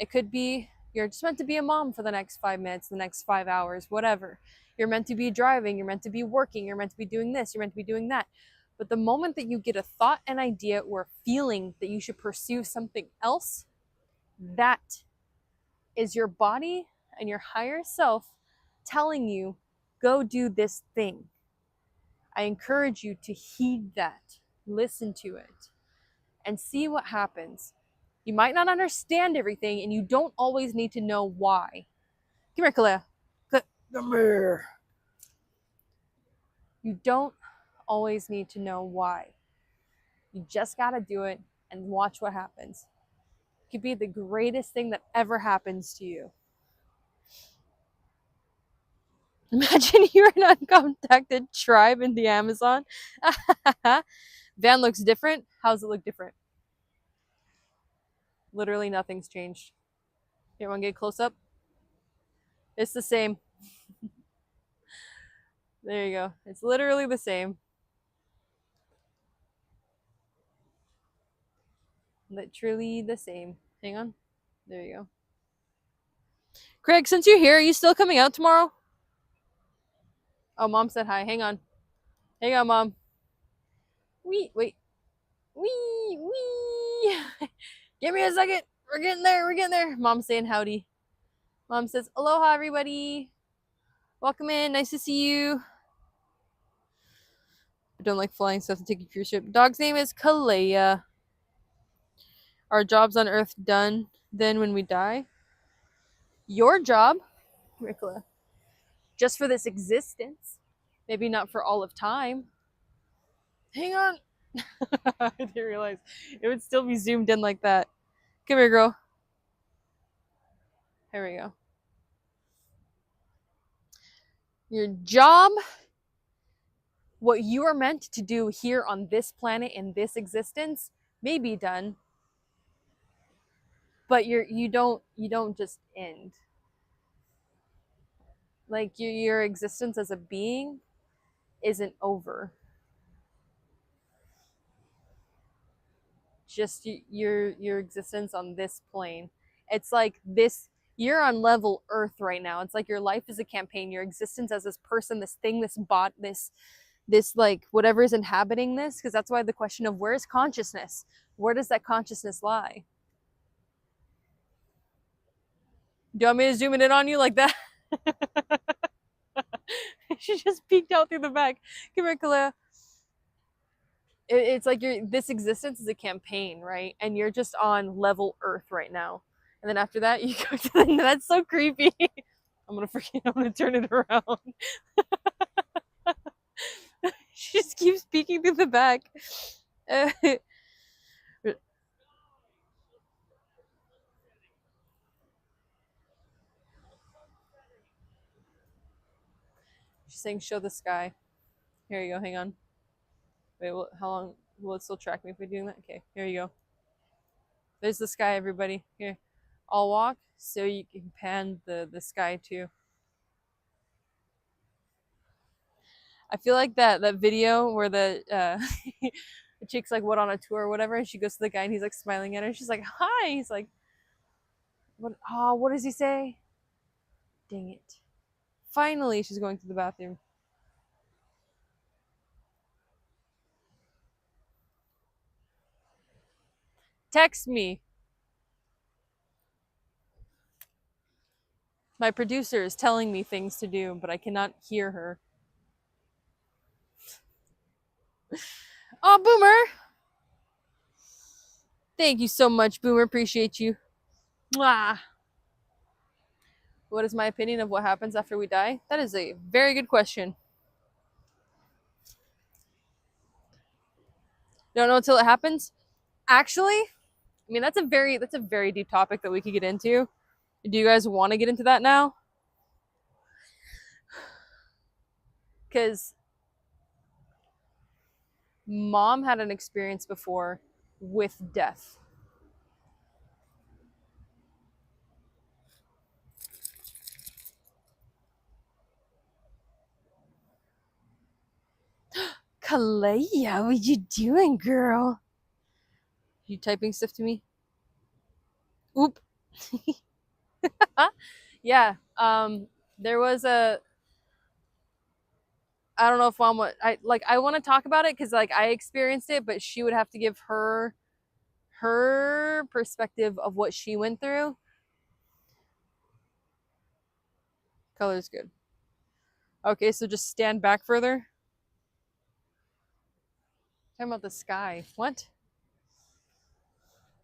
It could be you're just meant to be a mom for the next 5 minutes, the next 5 hours, whatever. You're meant to be driving, you're meant to be working, you're meant to be doing this, you're meant to be doing that. But the moment that you get a thought, an idea, or a feeling that you should pursue something else, that is your body and your higher self telling you, go do this thing. I encourage you to heed that, listen to it, and see what happens. You might not understand everything, and you don't always need to know why. Come here, Kalea. Come here. You don't always need to know why. You just gotta do it and watch what happens. It could be the greatest thing that ever happens to you. Imagine you're an uncontacted tribe in the Amazon. Van looks different. How's it look different? Literally nothing's changed. You want to get close up? It's the same. There you go. It's literally the same. Literally the same. Hang on. There you go. Craig, since you're here, are you still coming out tomorrow? Oh, Mom said hi. Hang on. Hang on, Mom. Wait. Wee. Give me a second. We're getting there. Mom's saying howdy. Mom says, aloha, everybody. Welcome in. Nice to see you. I don't like flying, so I have to take a cruise ship. Dog's name is Kalea. Our job's on Earth done then when we die. Your job, Ricola, just for this existence. Maybe not for all of time. Hang on. I didn't realize it would still be zoomed in like that. Come here, girl. Here we go. Your job, what you are meant to do here on this planet in this existence, may be done, but you don't just end. Like your existence as a being isn't over. Just your existence on this plane. It's like this. You're on level Earth right now. It's like your life is a campaign. Your existence as this person, this thing, this bot, this like whatever is inhabiting this. Because that's why the question of where is consciousness? Where does that consciousness lie? Do you want me to zoom it in on you like that? She just peeked out through the back. Come here, Kalea. It's like this existence is a campaign, right? And you're just on level Earth right now. And then after that, you go to the. That's so creepy. I'm gonna turn it around. She just keeps peeking through the back. She's saying, "Show the sky." Here you go. Hang on. Wait, how long will it still track me if we're doing that? Okay, here you go. There's the sky, everybody. Here, I'll walk so you can pan the sky too. I feel like that video where the the chick's like what on a tour or whatever, and she goes to the guy and he's like smiling at her. She's like, "Hi." He's like, "What? Oh, what does he say?" Dang it! Finally, she's going to the bathroom. Text me. My producer is telling me things to do, but I cannot hear her. Oh, Boomer! Thank you so much, Boomer. Appreciate you. Mwah. What is my opinion of what happens after we die? That is a very good question. Don't know until it happens. Actually, I mean that's a very deep topic that we could get into. Do you guys want to get into that now? Because Mom had an experience before with death. Kalea, what you doing, girl? You typing stuff to me? Oop. Yeah. There was a. I don't know if Mom would. I want to talk about it because like I experienced it, but she would have to give her perspective of what she went through. Color's good. Okay, so just stand back further. Talking about the sky. What?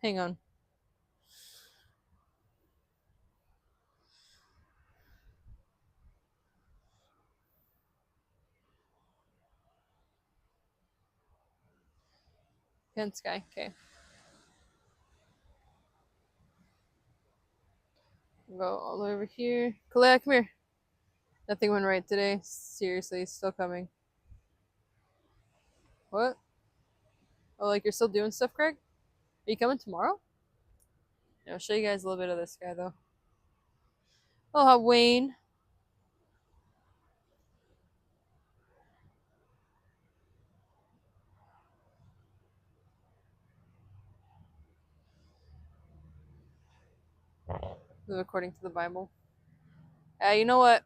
Hang on. Pan sky. Okay. Go all the way over here. Kalea, come here. Nothing went right today. Seriously, still coming. What? Oh, like you're still doing stuff, Craig? Are you coming tomorrow? Yeah, I'll show you guys a little bit of this guy though. Oh, hi, Wayne. Live according to the Bible. You know what?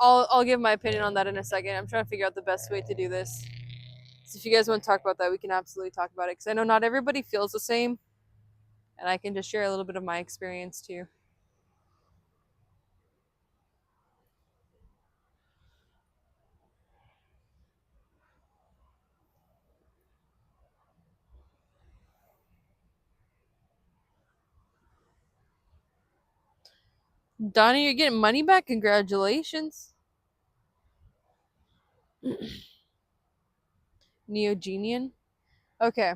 I'll give my opinion on that in a second. I'm trying to figure out the best way to do this. So if you guys want to talk about that, we can absolutely talk about it. Because I know not everybody feels the same, and I can just share a little bit of my experience too. Donnie, you're getting money back. Congratulations. Neogenian. Okay.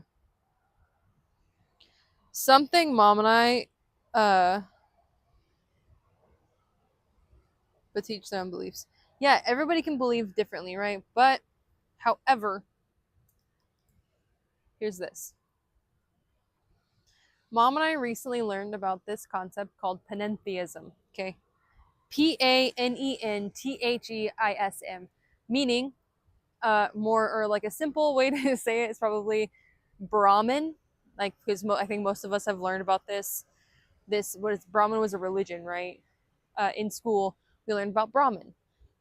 Something mom and I, but teach their own beliefs. Yeah, everybody can believe differently, right? But, however, here's this. Mom and I recently learned about this concept called panentheism. Okay. Panentheism, meaning, more or like a simple way to say it is probably Brahman. Like, because I think most of us have learned about this. Brahman was a religion, right? In school, we learned about Brahman,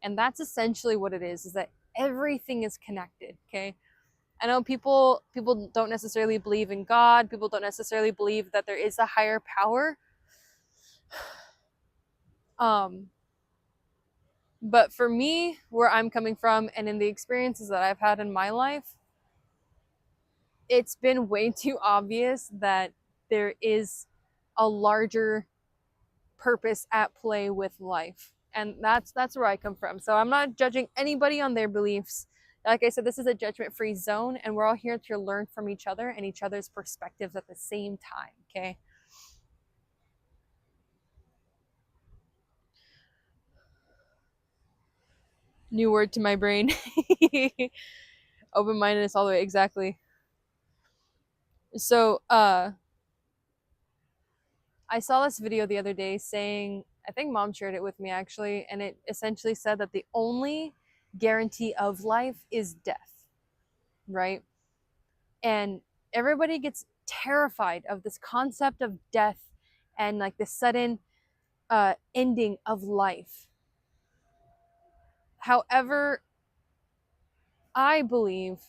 and that's essentially what it is that everything is connected. Okay. I know people don't necessarily believe in God. People don't necessarily believe that there is a higher power. Um, but for me, where I'm coming from, and in the experiences that I've had in my life, it's been way too obvious that there is a larger purpose at play with life, and that's where I come from. So I'm not judging anybody on their beliefs. Like I said, this is a judgment-free zone, and we're all here to learn from each other and each other's perspectives at the same time. Okay. New word to my brain. Open-mindedness all the way, exactly. So I saw this video the other day saying, I think mom shared it with me actually, and it essentially said that the only guarantee of life is death, right? And everybody gets terrified of this concept of death and like the sudden ending of life. However, I believe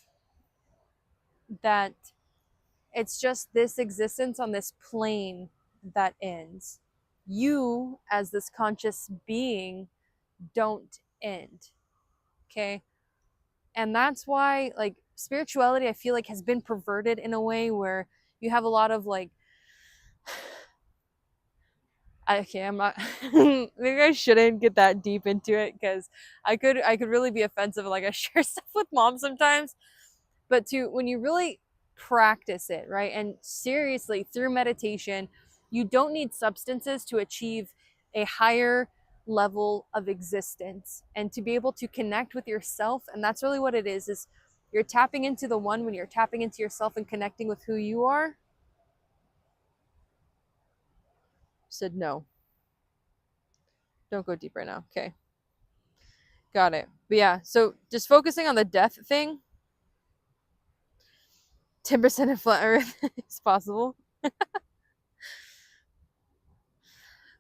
that it's just this existence on this plane that ends. You, as this conscious being, don't end. Okay. And that's why, like, spirituality, I feel like, has been perverted in a way where you have a lot of like, okay, I'm not, maybe I shouldn't get that deep into it because I could really be offensive. Like, I share stuff with mom sometimes, but when you really practice it, right, and seriously through meditation, you don't need substances to achieve a higher level of existence and to be able to connect with yourself. And that's really what it is you're tapping into the one when you're tapping into yourself and connecting with who you are. Said no, don't go deep right now. Okay, got it. But yeah, so just focusing on the death thing, 10% of flat earth is possible.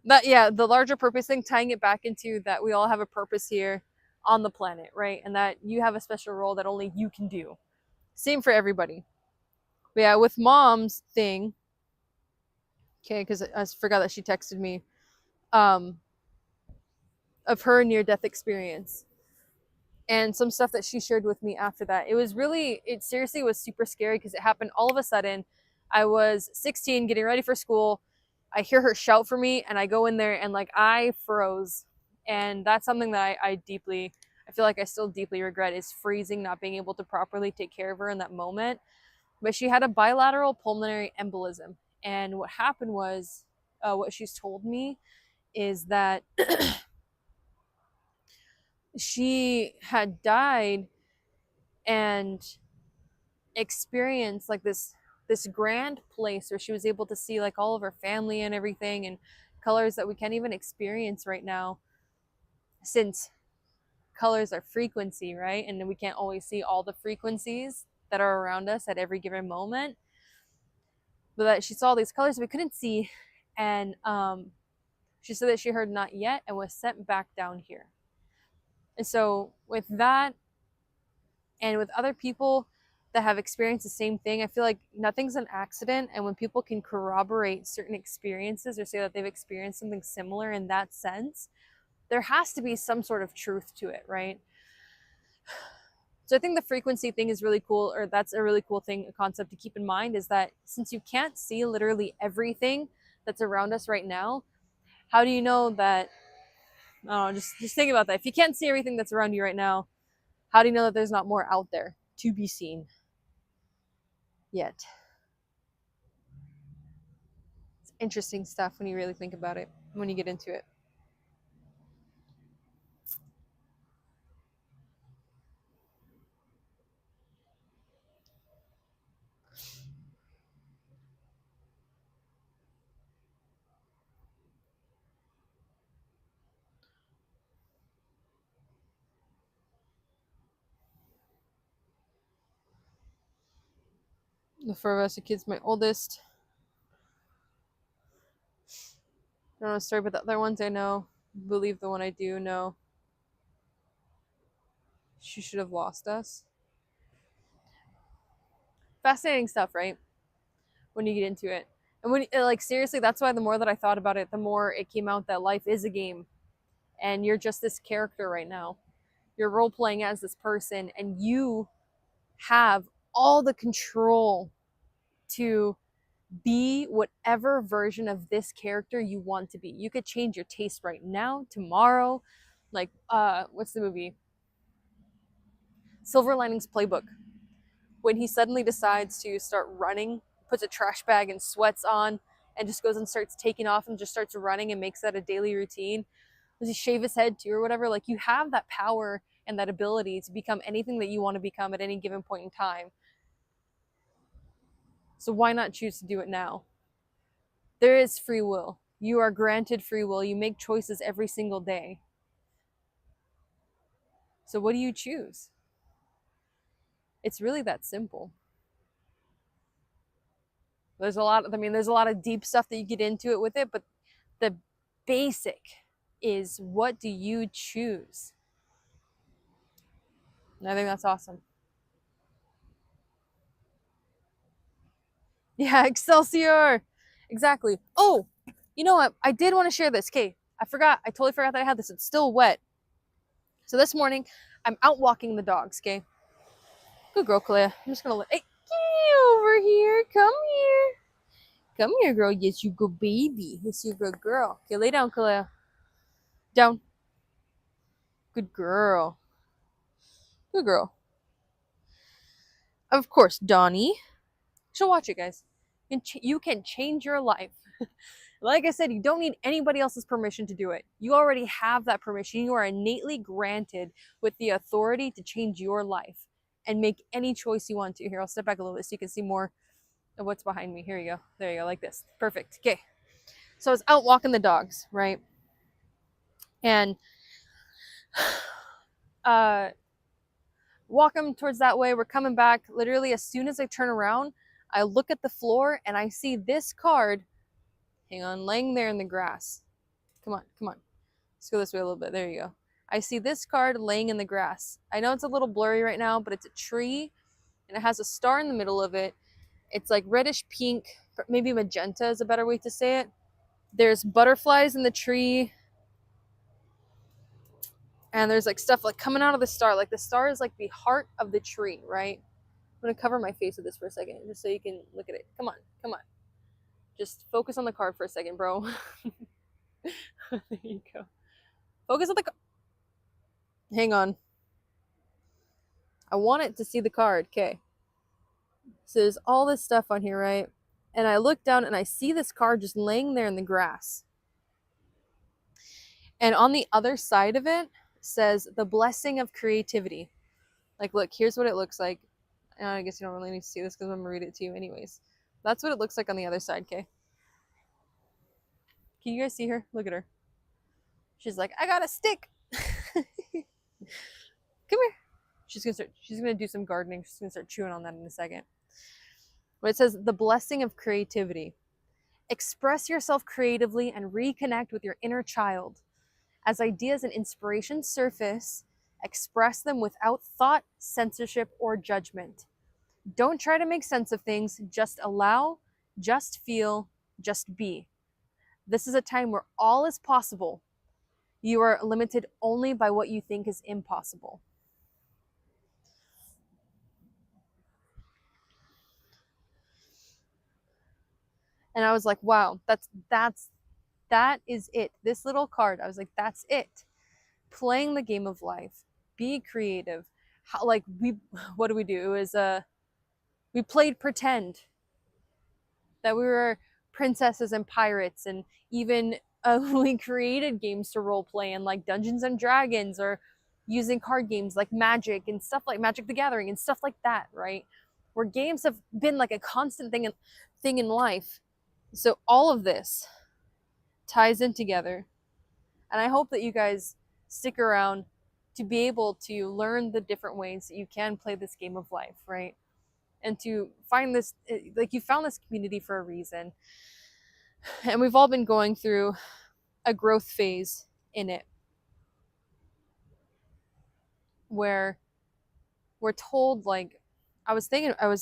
That, yeah, the larger purpose thing, tying it back into that we all have a purpose here on the planet, right? And that you have a special role that only you can do. Same for everybody. But yeah, with mom's thing, okay, because I forgot that she texted me um of her near death experience and some stuff that she shared with me after that. It seriously was super scary because it happened all of a sudden. I was 16 getting ready for school. I hear her shout for me and I go in there and like I froze. And that's something that I feel like I still deeply regret, is freezing, not being able to properly take care of her in that moment. But she had a bilateral pulmonary embolism. And what happened was, what she's told me is that she had died and experienced like this grand place where she was able to see like all of her family and everything, and colors that we can't even experience right now, since colors are frequency, right? And we can't always see all the frequencies that are around us at every given moment. But that she saw these colors we couldn't see, and she said that she heard not yet and was sent back down here. And so with that, and with other people that have experienced the same thing, I feel like nothing's an accident. And when people can corroborate certain experiences or say that they've experienced something similar in that sense, there has to be some sort of truth to it, right? So I think the frequency thing is really cool, or that's a really cool thing, a concept to keep in mind, is that since you can't see literally everything that's around us right now, how do you know that, oh, just think about that. If you can't see everything that's around you right now, how do you know that there's not more out there to be seen yet? It's interesting stuff when you really think about it, when you get into it. The four of us, the kid's my oldest. I don't know a story about the other ones I know. Believe the one I do know. She should have lost us. Fascinating stuff, right? When you get into it. And when, like, seriously, that's why the more that I thought about it, the more it came out that life is a game. And you're just this character right now. You're role playing as this person, and you have all the control to be whatever version of this character you want to be. You could change your taste right now, tomorrow. Like, what's the movie? Silver Linings Playbook. When he suddenly decides to start running, puts a trash bag and sweats on, and just goes and starts taking off and just starts running and makes that a daily routine. Does he shave his head too or whatever? Like, you have that power and that ability to become anything that you want to become at any given point in time. So why not choose to do it now? There is free will. You are granted free will. You make choices every single day. So what do you choose? It's really that simple. There's a lot of deep stuff that you get into it with it, but the basic is, what do you choose? And I think that's awesome. Yeah, Excelsior. Exactly. Oh, you know what? I did want to share this. Okay, I totally forgot that I had this. It's still wet. So this morning, I'm out walking the dogs, okay? Good girl, Clea. I'm just gonna hey, get over here. Come here. Come here, girl. Yes, you good baby. Yes, you good girl. Okay, lay down, Clea. Down. Good girl. Good girl. Of course, Donnie. So watch it, guys. You can change your life. Like I said, you don't need anybody else's permission to do it. You already have that permission. You are innately granted with the authority to change your life and make any choice you want to. Here, I'll step back a little bit so you can see more of what's behind me. Here you go. There you go, like this. Perfect. Okay. So I was out walking the dogs, right? And walk them towards that way. We're coming back. Literally, as soon as I turn around, I look at the floor and I see this card, hang on, laying there in the grass. Come on, come on. Let's go this way a little bit. There you go. I see this card laying in the grass. I know it's a little blurry right now, but it's a tree and it has a star in the middle of it. It's like reddish pink, maybe magenta is a better way to say it. There's butterflies in the tree. And there's like stuff like coming out of the star. Like the star is like the heart of the tree, right? I'm gonna cover my face with this for a second, just so you can look at it. Come on, come on. Just focus on the card for a second, bro. There you go. Focus on the card. Hang on. I want it to see the card. Okay. So there's all this stuff on here, right? And I look down and I see this card just laying there in the grass. And on the other side of it says the blessing of creativity. Like, look, here's what it looks like. I guess you don't really need to see this because I'm going to read it to you anyways. That's what it looks like on the other side, okay? Can you guys see her? Look at her. She's like, I got a stick. Come here. She's gonna do some gardening. She's gonna start chewing on that in a second. But it says the blessing of creativity. Express yourself creatively and reconnect with your inner child. As ideas and inspiration surface, express them without thought, censorship, or judgment. Don't try to make sense of things. Just allow, just feel, just be. This is a time where all is possible. You are limited only by what you think is impossible. And I was like, wow, that is it. This little card, I was like, that's it. Playing the game of life. Be creative. How, like, what do? It was we played pretend that we were princesses and pirates, and even we created games to role play in, like Dungeons and Dragons, or using card games like Magic and stuff like Magic the Gathering and stuff like that, right? Where games have been like a constant thing in life. So all of this ties in together. And I hope that you guys stick around to be able to learn the different ways that you can play this game of life, right? And to find this, like, you found this community for a reason. And we've all been going through a growth phase in it, where we're told, like, I was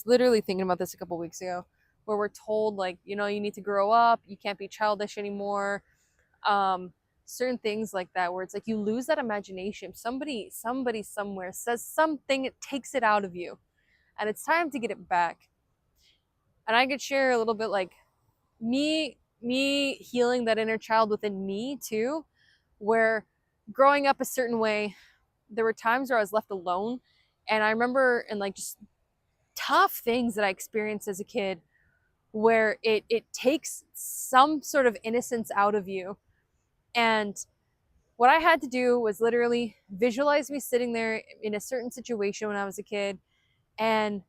literally thinking about this a couple weeks ago, where we're told, like, you know, you need to grow up, you can't be childish anymore. Certain things like that, where it's like you lose that imagination. Somebody somewhere says something, it takes it out of you, and it's time to get it back. And I could share a little bit, like, me healing that inner child within me too, where growing up a certain way, there were times where I was left alone. And I remember, in like just tough things that I experienced as a kid, where it takes some sort of innocence out of you. And what I had to do was literally visualize me sitting there in a certain situation when I was a kid, and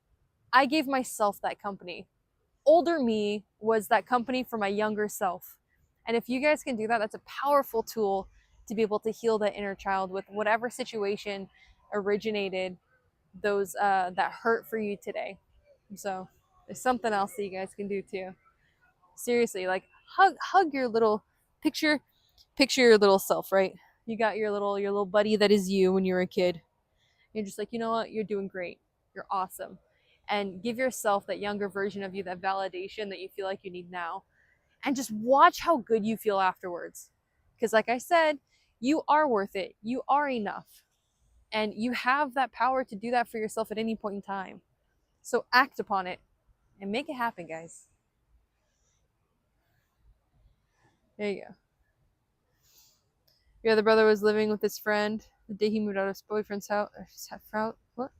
I gave myself that company. Older me was that company for my younger self. And if you guys can do that, that's a powerful tool to be able to heal that inner child with whatever situation originated those that hurt for you today. So there's something else that you guys can do too. Seriously, like, hug your little picture your little self, right? You got your little buddy that is you when you were a kid. You're just like, you know what? You're doing great. You're awesome. And give yourself that younger version of you that validation that you feel like you need now. And just watch how good you feel afterwards. Because like I said, you are worth it. You are enough. And you have that power to do that for yourself at any point in time. So act upon it and make it happen, guys. There you go. Your other brother was living with his friend the day he moved out of his boyfriend's house. What?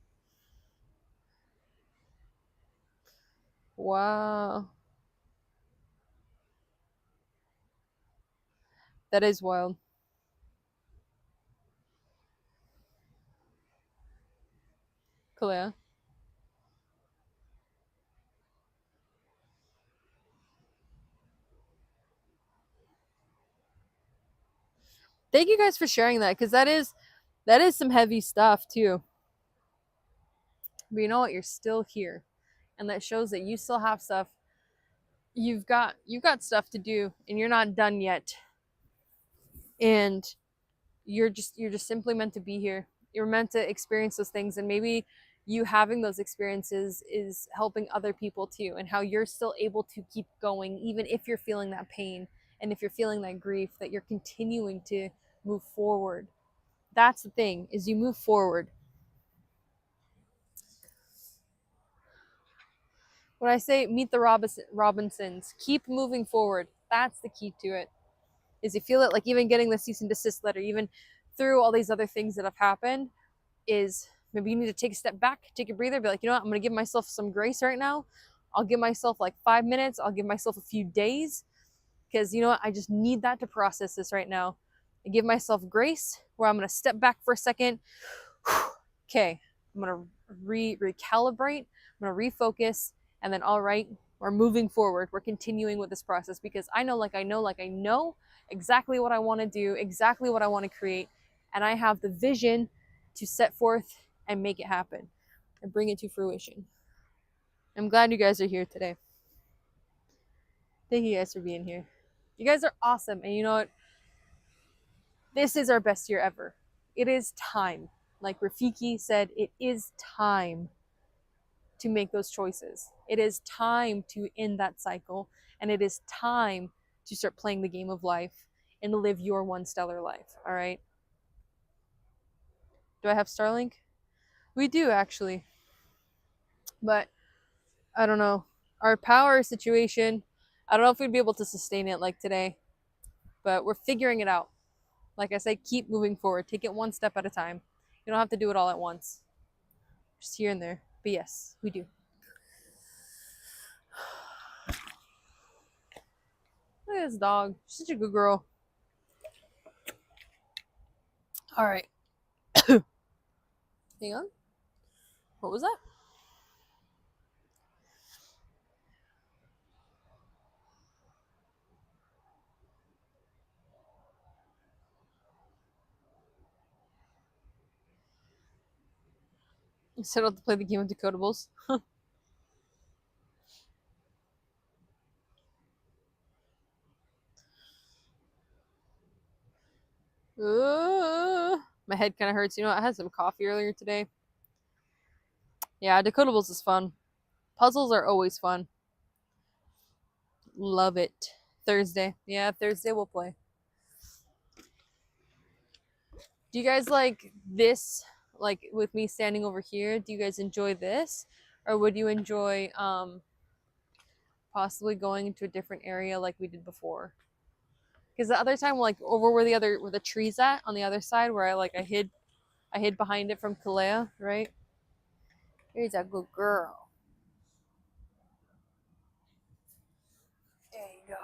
Wow. That is wild. Kalea. Thank you guys for sharing that, because that is some heavy stuff too. But you know what? You're still here, and that shows that you still have stuff. You've got stuff to do, and you're not done yet. And you're just simply meant to be here. You're meant to experience those things, and maybe you having those experiences is helping other people too, and how you're still able to keep going even if you're feeling that pain, and if you're feeling that grief, that you're continuing to move forward. That's the thing, is you move forward. When I say meet the Robinsons, keep moving forward. That's the key to it. Is you feel it, like even getting the cease and desist letter, even through all these other things that have happened, is maybe you need to take a step back, take a breather, be like, you know what, I'm going to give myself some grace right now. I'll give myself like 5 minutes. I'll give myself a few days, because you know what, I just need that to process this right now. I give myself grace where I'm going to step back for a second. Okay, I'm going to recalibrate. I'm going to refocus. And then, all right, we're moving forward. We're continuing with this process because I know exactly what I want to do, exactly what I want to create. And I have the vision to set forth and make it happen and bring it to fruition. I'm glad you guys are here today. Thank you guys for being here. You guys are awesome. And you know what? This is our best year ever. It is time. Like Rafiki said, it is time to make those choices. It is time to end that cycle. And it is time to start playing the game of life and live your one stellar life. All right. Do I have Starlink? We do actually. But I don't know. Our power situation, I don't know if we'd be able to sustain it like today. But we're figuring it out. Like I say, keep moving forward. Take it one step at a time. You don't have to do it all at once. Just here and there. But yes, we do. Look at this dog. She's such a good girl. All right. Hang on. What was that? You set out to play the game of decodables. My head kind of hurts. You know, I had some coffee earlier today. Yeah, decodables is fun. Puzzles are always fun. Love it. Thursday. Yeah, Thursday we'll play. Do you guys like this? Like with me standing over here, do you guys enjoy this? Or would you enjoy possibly going into a different area like we did before? Because the other time, like over where the trees at on the other side, where I hid behind it from Kalea, right? Here's a good girl. There you go.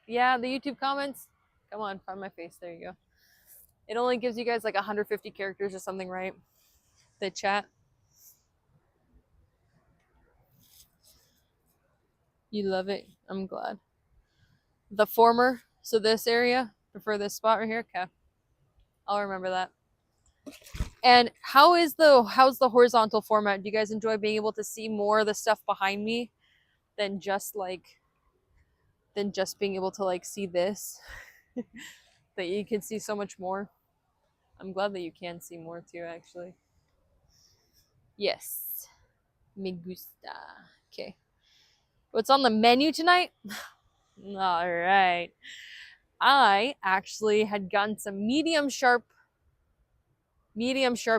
Yeah, the YouTube comments. Come on, find my face. There you go. It only gives you guys like 150 characters or something, right? The chat. You love it. I'm glad. The former. So this area. Prefer this spot right here. Okay. I'll remember that. And how's the horizontal format? Do you guys enjoy being able to see more of the stuff behind me than just being able to like see this? That you can see so much more. I'm glad that you can see more too, actually. Yes. Me gusta. Okay. What's on the menu tonight? All right. I actually had gotten some medium sharp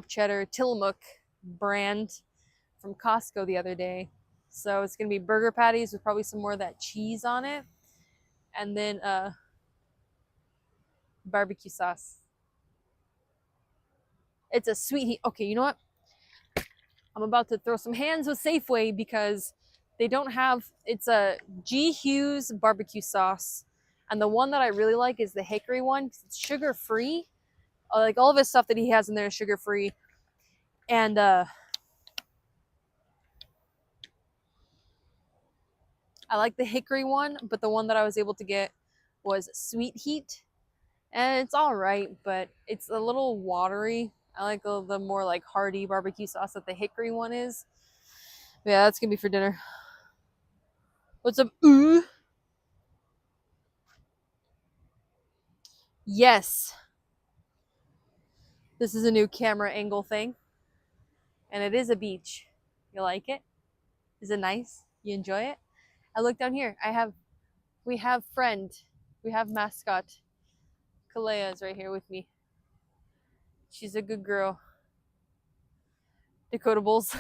cheddar Tillamook brand from Costco the other day. So it's going to be burger patties with probably some more of that cheese on it. And then barbecue sauce. It's a sweet heat. Okay, you know what? I'm about to throw some hands with Safeway because they don't have, it's a G. Hughes barbecue sauce. And the one that I really like is the hickory one because it's sugar free. Like all of his stuff that he has in there is sugar free. And I like the hickory one, but the one that I was able to get was sweet heat. And it's all right, but it's a little watery. I like the more like hearty barbecue sauce that the hickory one is. Yeah, that's gonna be for dinner. What's up? Ooh. Yes. This is a new camera angle thing. And it is a beach. You like it? Is it nice? You enjoy it? I look down here. We have friend. We have mascot. Kalea is right here with me. She's a good girl. Decodables.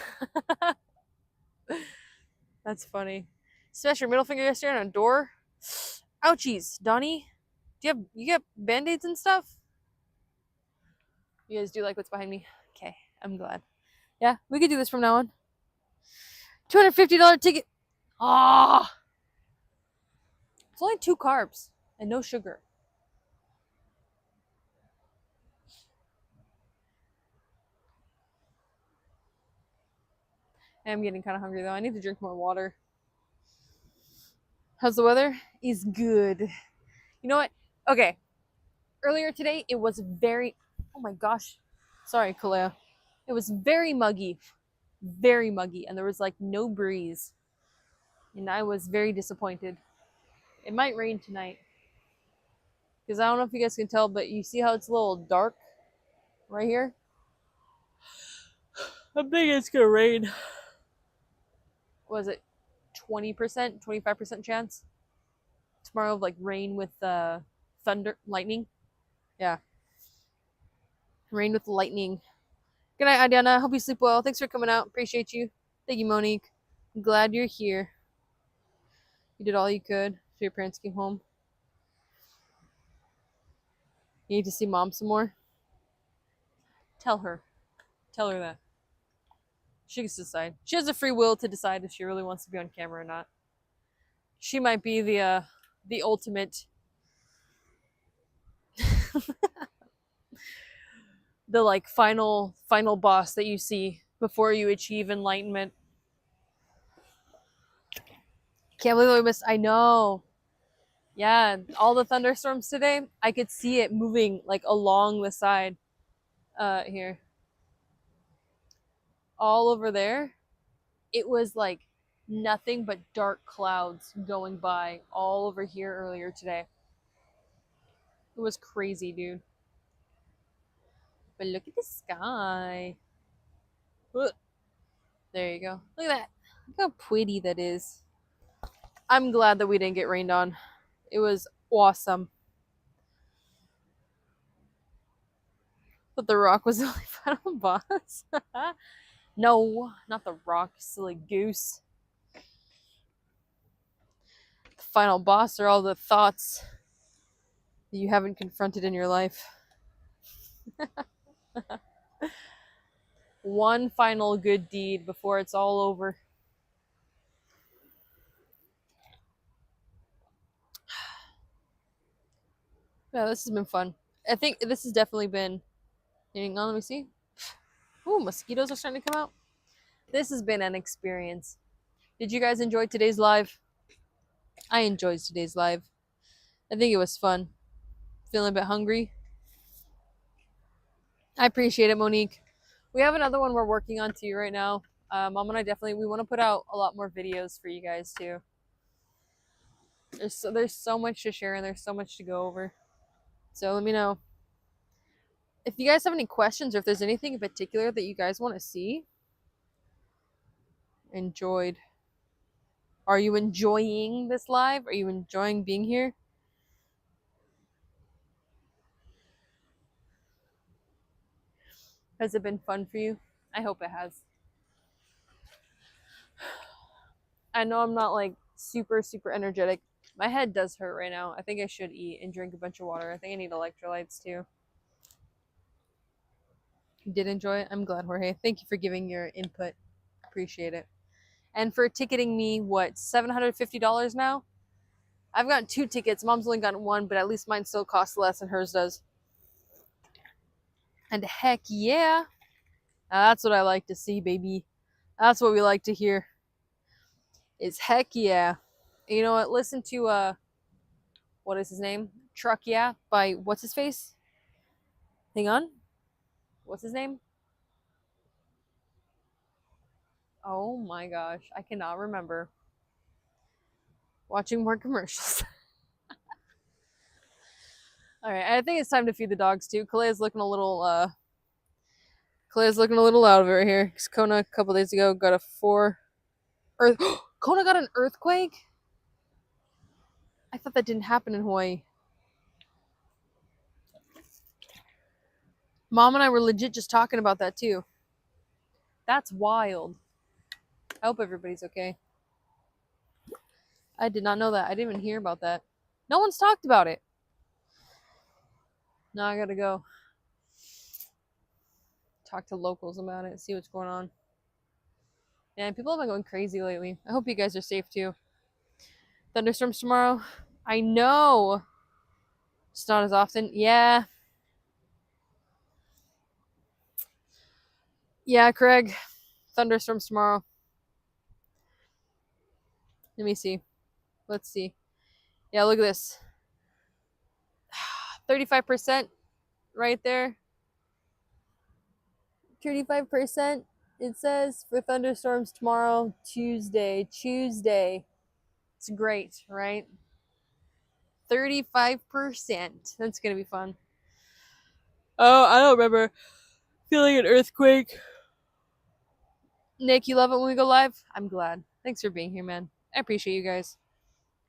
That's funny. Smash your middle finger yesterday on a door. Ouchies, Donnie. You get band-aids and stuff? You guys do like what's behind me? Okay, I'm glad. Yeah, we could do this from now on. $250 ticket. Ah, it's only 2 carbs and no sugar. I am getting kind of hungry though. I need to drink more water. How's the weather? Is good. You know what? Okay. Earlier today, it was very. Oh my gosh. Sorry, Kalea. It was very muggy. Very muggy. And there was like no breeze. And I was very disappointed. It might rain tonight. Because I don't know if you guys can tell, but you see how it's a little dark right here? I think it's going to rain. Was it 20%, 25% chance tomorrow of like rain with thunder, lightning? Yeah. Rain with lightning. Good night, Adiana. Hope you sleep well. Thanks for coming out. Appreciate you. Thank you, Monique. I'm glad you're here. You did all you could. So your parents came home. You need to see mom some more. Tell her. Tell her that. She gets to decide. She has a free will to decide if she really wants to be on camera or not. She might be the ultimate the like final boss that you see before you achieve enlightenment. Can't believe we missed. I know. Yeah, all the thunderstorms today, I could see it moving like along the side here. All over there, it was like nothing but dark clouds going by all over here earlier today. It was crazy, dude. But look at the sky. Look. There you go. Look at that. Look how pretty that is. I'm glad that we didn't get rained on. It was awesome. But the Rock was the only final boss. No, not the Rock, silly goose. The final boss are all the thoughts that you haven't confronted in your life. One final good deed before it's all over. Yeah, this has been fun. I think this has definitely been. Hang on, let me see. Ooh, mosquitoes are starting to come out. This has been an experience. Did you guys enjoy today's live? I enjoyed today's live. I think it was fun. Feeling a bit hungry. I appreciate it, Monique. We have another one we're working on too right now. Mom and I definitely we want to put out a lot more videos for you guys too. There's so much to share and there's so much to go over. So let me know if you guys have any questions or if there's anything in particular that you guys want to see. Enjoyed. Are you enjoying this live? Are you enjoying being here? Has it been fun for you? I hope it has. I know I'm not like super energetic. My head does hurt right now. I think I should eat and drink a bunch of water. I think I need electrolytes too. You did enjoy it? I'm glad, Jorge. Thank you for giving your input. Appreciate it. And for ticketing me, what, $750 now? I've gotten 2 tickets. Mom's only gotten 1, but at least mine still costs less than hers does. And heck yeah. That's what I like to see, baby. That's what we like to hear. Is heck yeah. You know what? Listen to what is his name? Truck Yeah by what's his face? Hang on. What's his name? Oh my gosh, I cannot remember. Watching more commercials. All right, I think it's time to feed the dogs too. Kalea's looking a little loud over it here. Cause Kona a couple days ago got a 4 earth. Kona got an earthquake. I thought that didn't happen in Hawaii. Mom and I were legit just talking about that too. That's wild. I hope everybody's okay. I did not know that. I didn't even hear about that. No one's talked about it. Now I gotta go talk to locals about it, see what's going on. And people have been going crazy lately. I hope you guys are safe too. Thunderstorms tomorrow. I know. It's not as often. Yeah. Yeah, Craig. Thunderstorms tomorrow. Let me see. Let's see. Yeah, look at this. 35% right there. 35% it says for thunderstorms tomorrow, Tuesday. It's great, right? 35%. That's going to be fun. Oh, I don't remember feeling an earthquake. Nick, you love it when we go live? I'm glad. Thanks for being here, man. I appreciate you guys.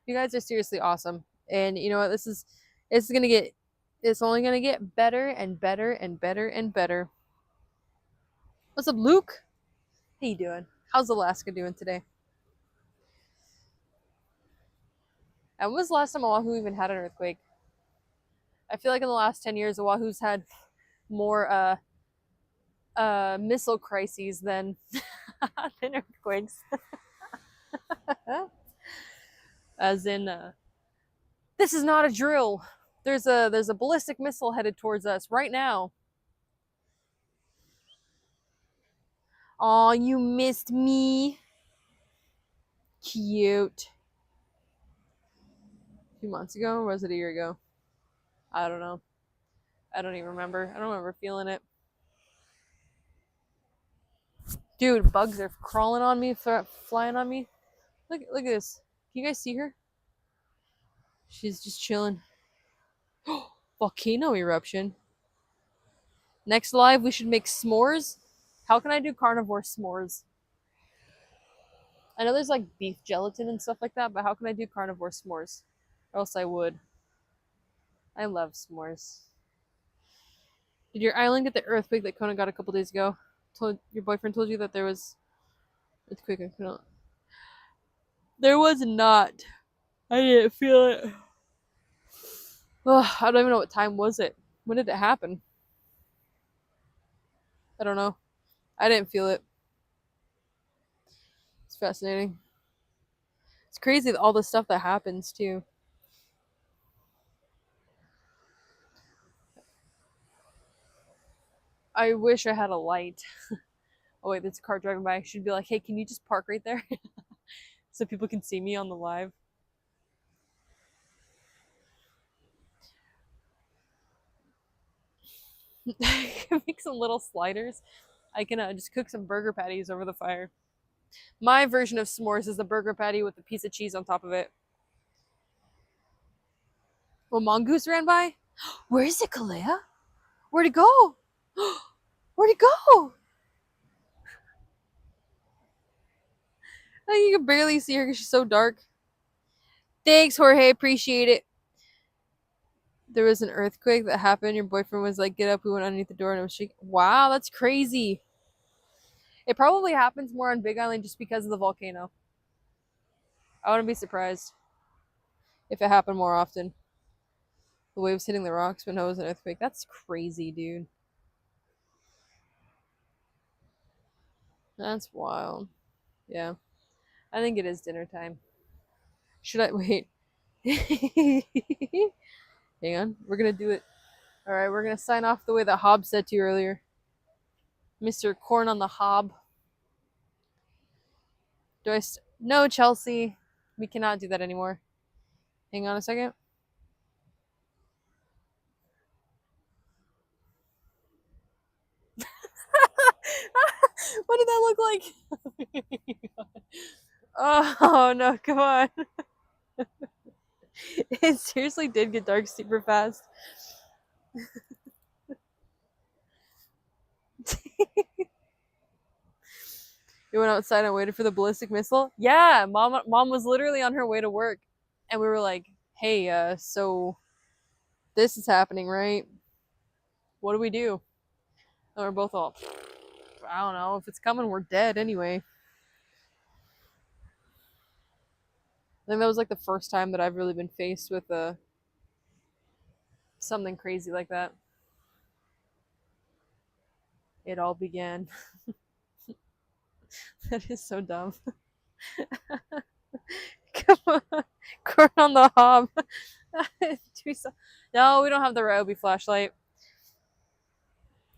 You guys are seriously awesome. And you know what? It's only gonna get better and better and better and better. What's up, Luke? How you doing? How's Alaska doing today? And when was the last time Oahu even had an earthquake? I feel like in the last 10 years, Oahu's had more missile crises than than earthquakes. As in, this is not a drill. There's a ballistic missile headed towards us right now. Aw, you missed me. Cute. A few months ago, or was it a year ago? I don't know. I don't even remember. I don't remember feeling it. Dude, bugs are crawling on me, flying on me. Look at this. Can you guys see her? She's just chilling. Volcano eruption. Next live, we should make s'mores. How can I do carnivore s'mores? I know there's like beef gelatin and stuff like that, but how can I do carnivore s'mores? Or else I would. I love s'mores. Did your island get the earthquake that Kona got a couple days ago? Your boyfriend told you that there was earthquake in Kona. There was not. I didn't feel it. Ugh, I don't even know what time was it. When did it happen? I don't know. I didn't feel it. It's fascinating. It's crazy all the stuff that happens too. I wish I had a light. Oh wait, there's a car driving by. I should be like, hey, can you just park right there? So people can see me on the live. Make some little sliders. I can just cook some burger patties over the fire. My version of s'mores is the burger patty with a piece of cheese on top of it. Well, mongoose ran by. Where is it, Kalea? Where'd it go? Where'd it go? You can barely see her because she's so dark. Thanks, Jorge. Appreciate it. There was an earthquake that happened. Your boyfriend was like, get up. We went underneath the door and it was shaking. Wow, that's crazy. It probably happens more on Big Island just because of the volcano. I wouldn't be surprised if it happened more often. The waves hitting the rocks, but no, it was an earthquake. That's crazy, dude. That's wild. Yeah. I think it is dinner time. Should I wait? Hang on. We're gonna do it. Alright, we're gonna sign off the way that Hob said to you earlier. Mr. Corn on the Hob. No, Chelsea. We cannot do that anymore. Hang on a second. What did that look like? Oh no, come on. It seriously did get dark super fast. You went outside and waited for the ballistic missile? Yeah, mom was literally on her way to work and we were like, hey, so this is happening, right? What do we do? And we're both all, I don't know. If it's coming, we're dead anyway. I think that was like the first time that I've really been faced with something crazy like that. It all began. That is so dumb. Come on. Corn on the Hob. No, we don't have the Ryobi flashlight.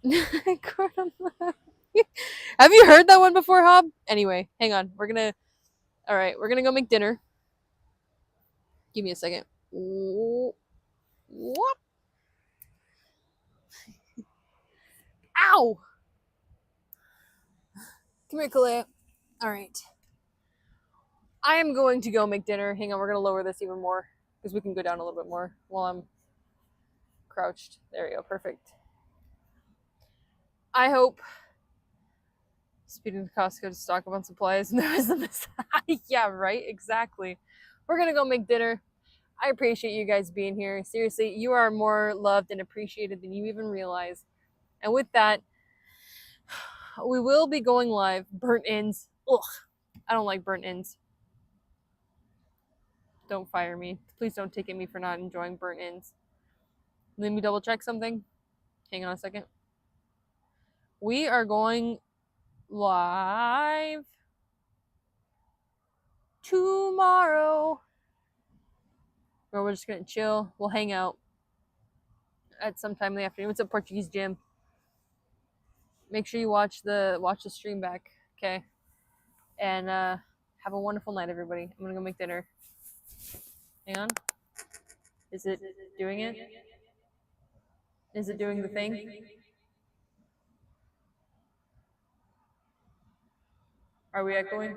Corn on the Hob. Have you heard that one before, Hob? Anyway, hang on. We're gonna All right, we're gonna go make dinner. Give me a second. Whoop. Ow! Come here, Kalea. All right. I am going to go make dinner. Hang on, we're gonna lower this even more because we can go down a little bit more while I'm crouched. There we go. Perfect. I hope. Speeding to Costco to stock up on supplies. And there was the yeah, right. Exactly. We're gonna go make dinner. I appreciate you guys being here. Seriously, you are more loved and appreciated than you even realize. And with that, we will be going live. Burnt ends. Ugh. I don't like burnt ends. Don't fire me. Please don't take at me for not enjoying burnt ends. Let me double check something. Hang on a second. We are going live tomorrow. Or we're just gonna chill. We'll hang out at some time in the afternoon. What's up, Portuguese Jim? Make sure you watch the stream back, okay? And have a wonderful night, everybody. I'm gonna go make dinner. Hang on. Is it doing it? Is it doing the thing? Are we echoing?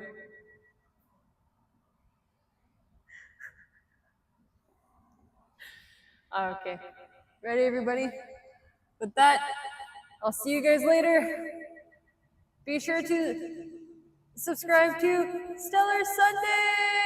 Okay. Ready, everybody? With that, I'll see you guys later. Be sure to subscribe to Stellar Sunday!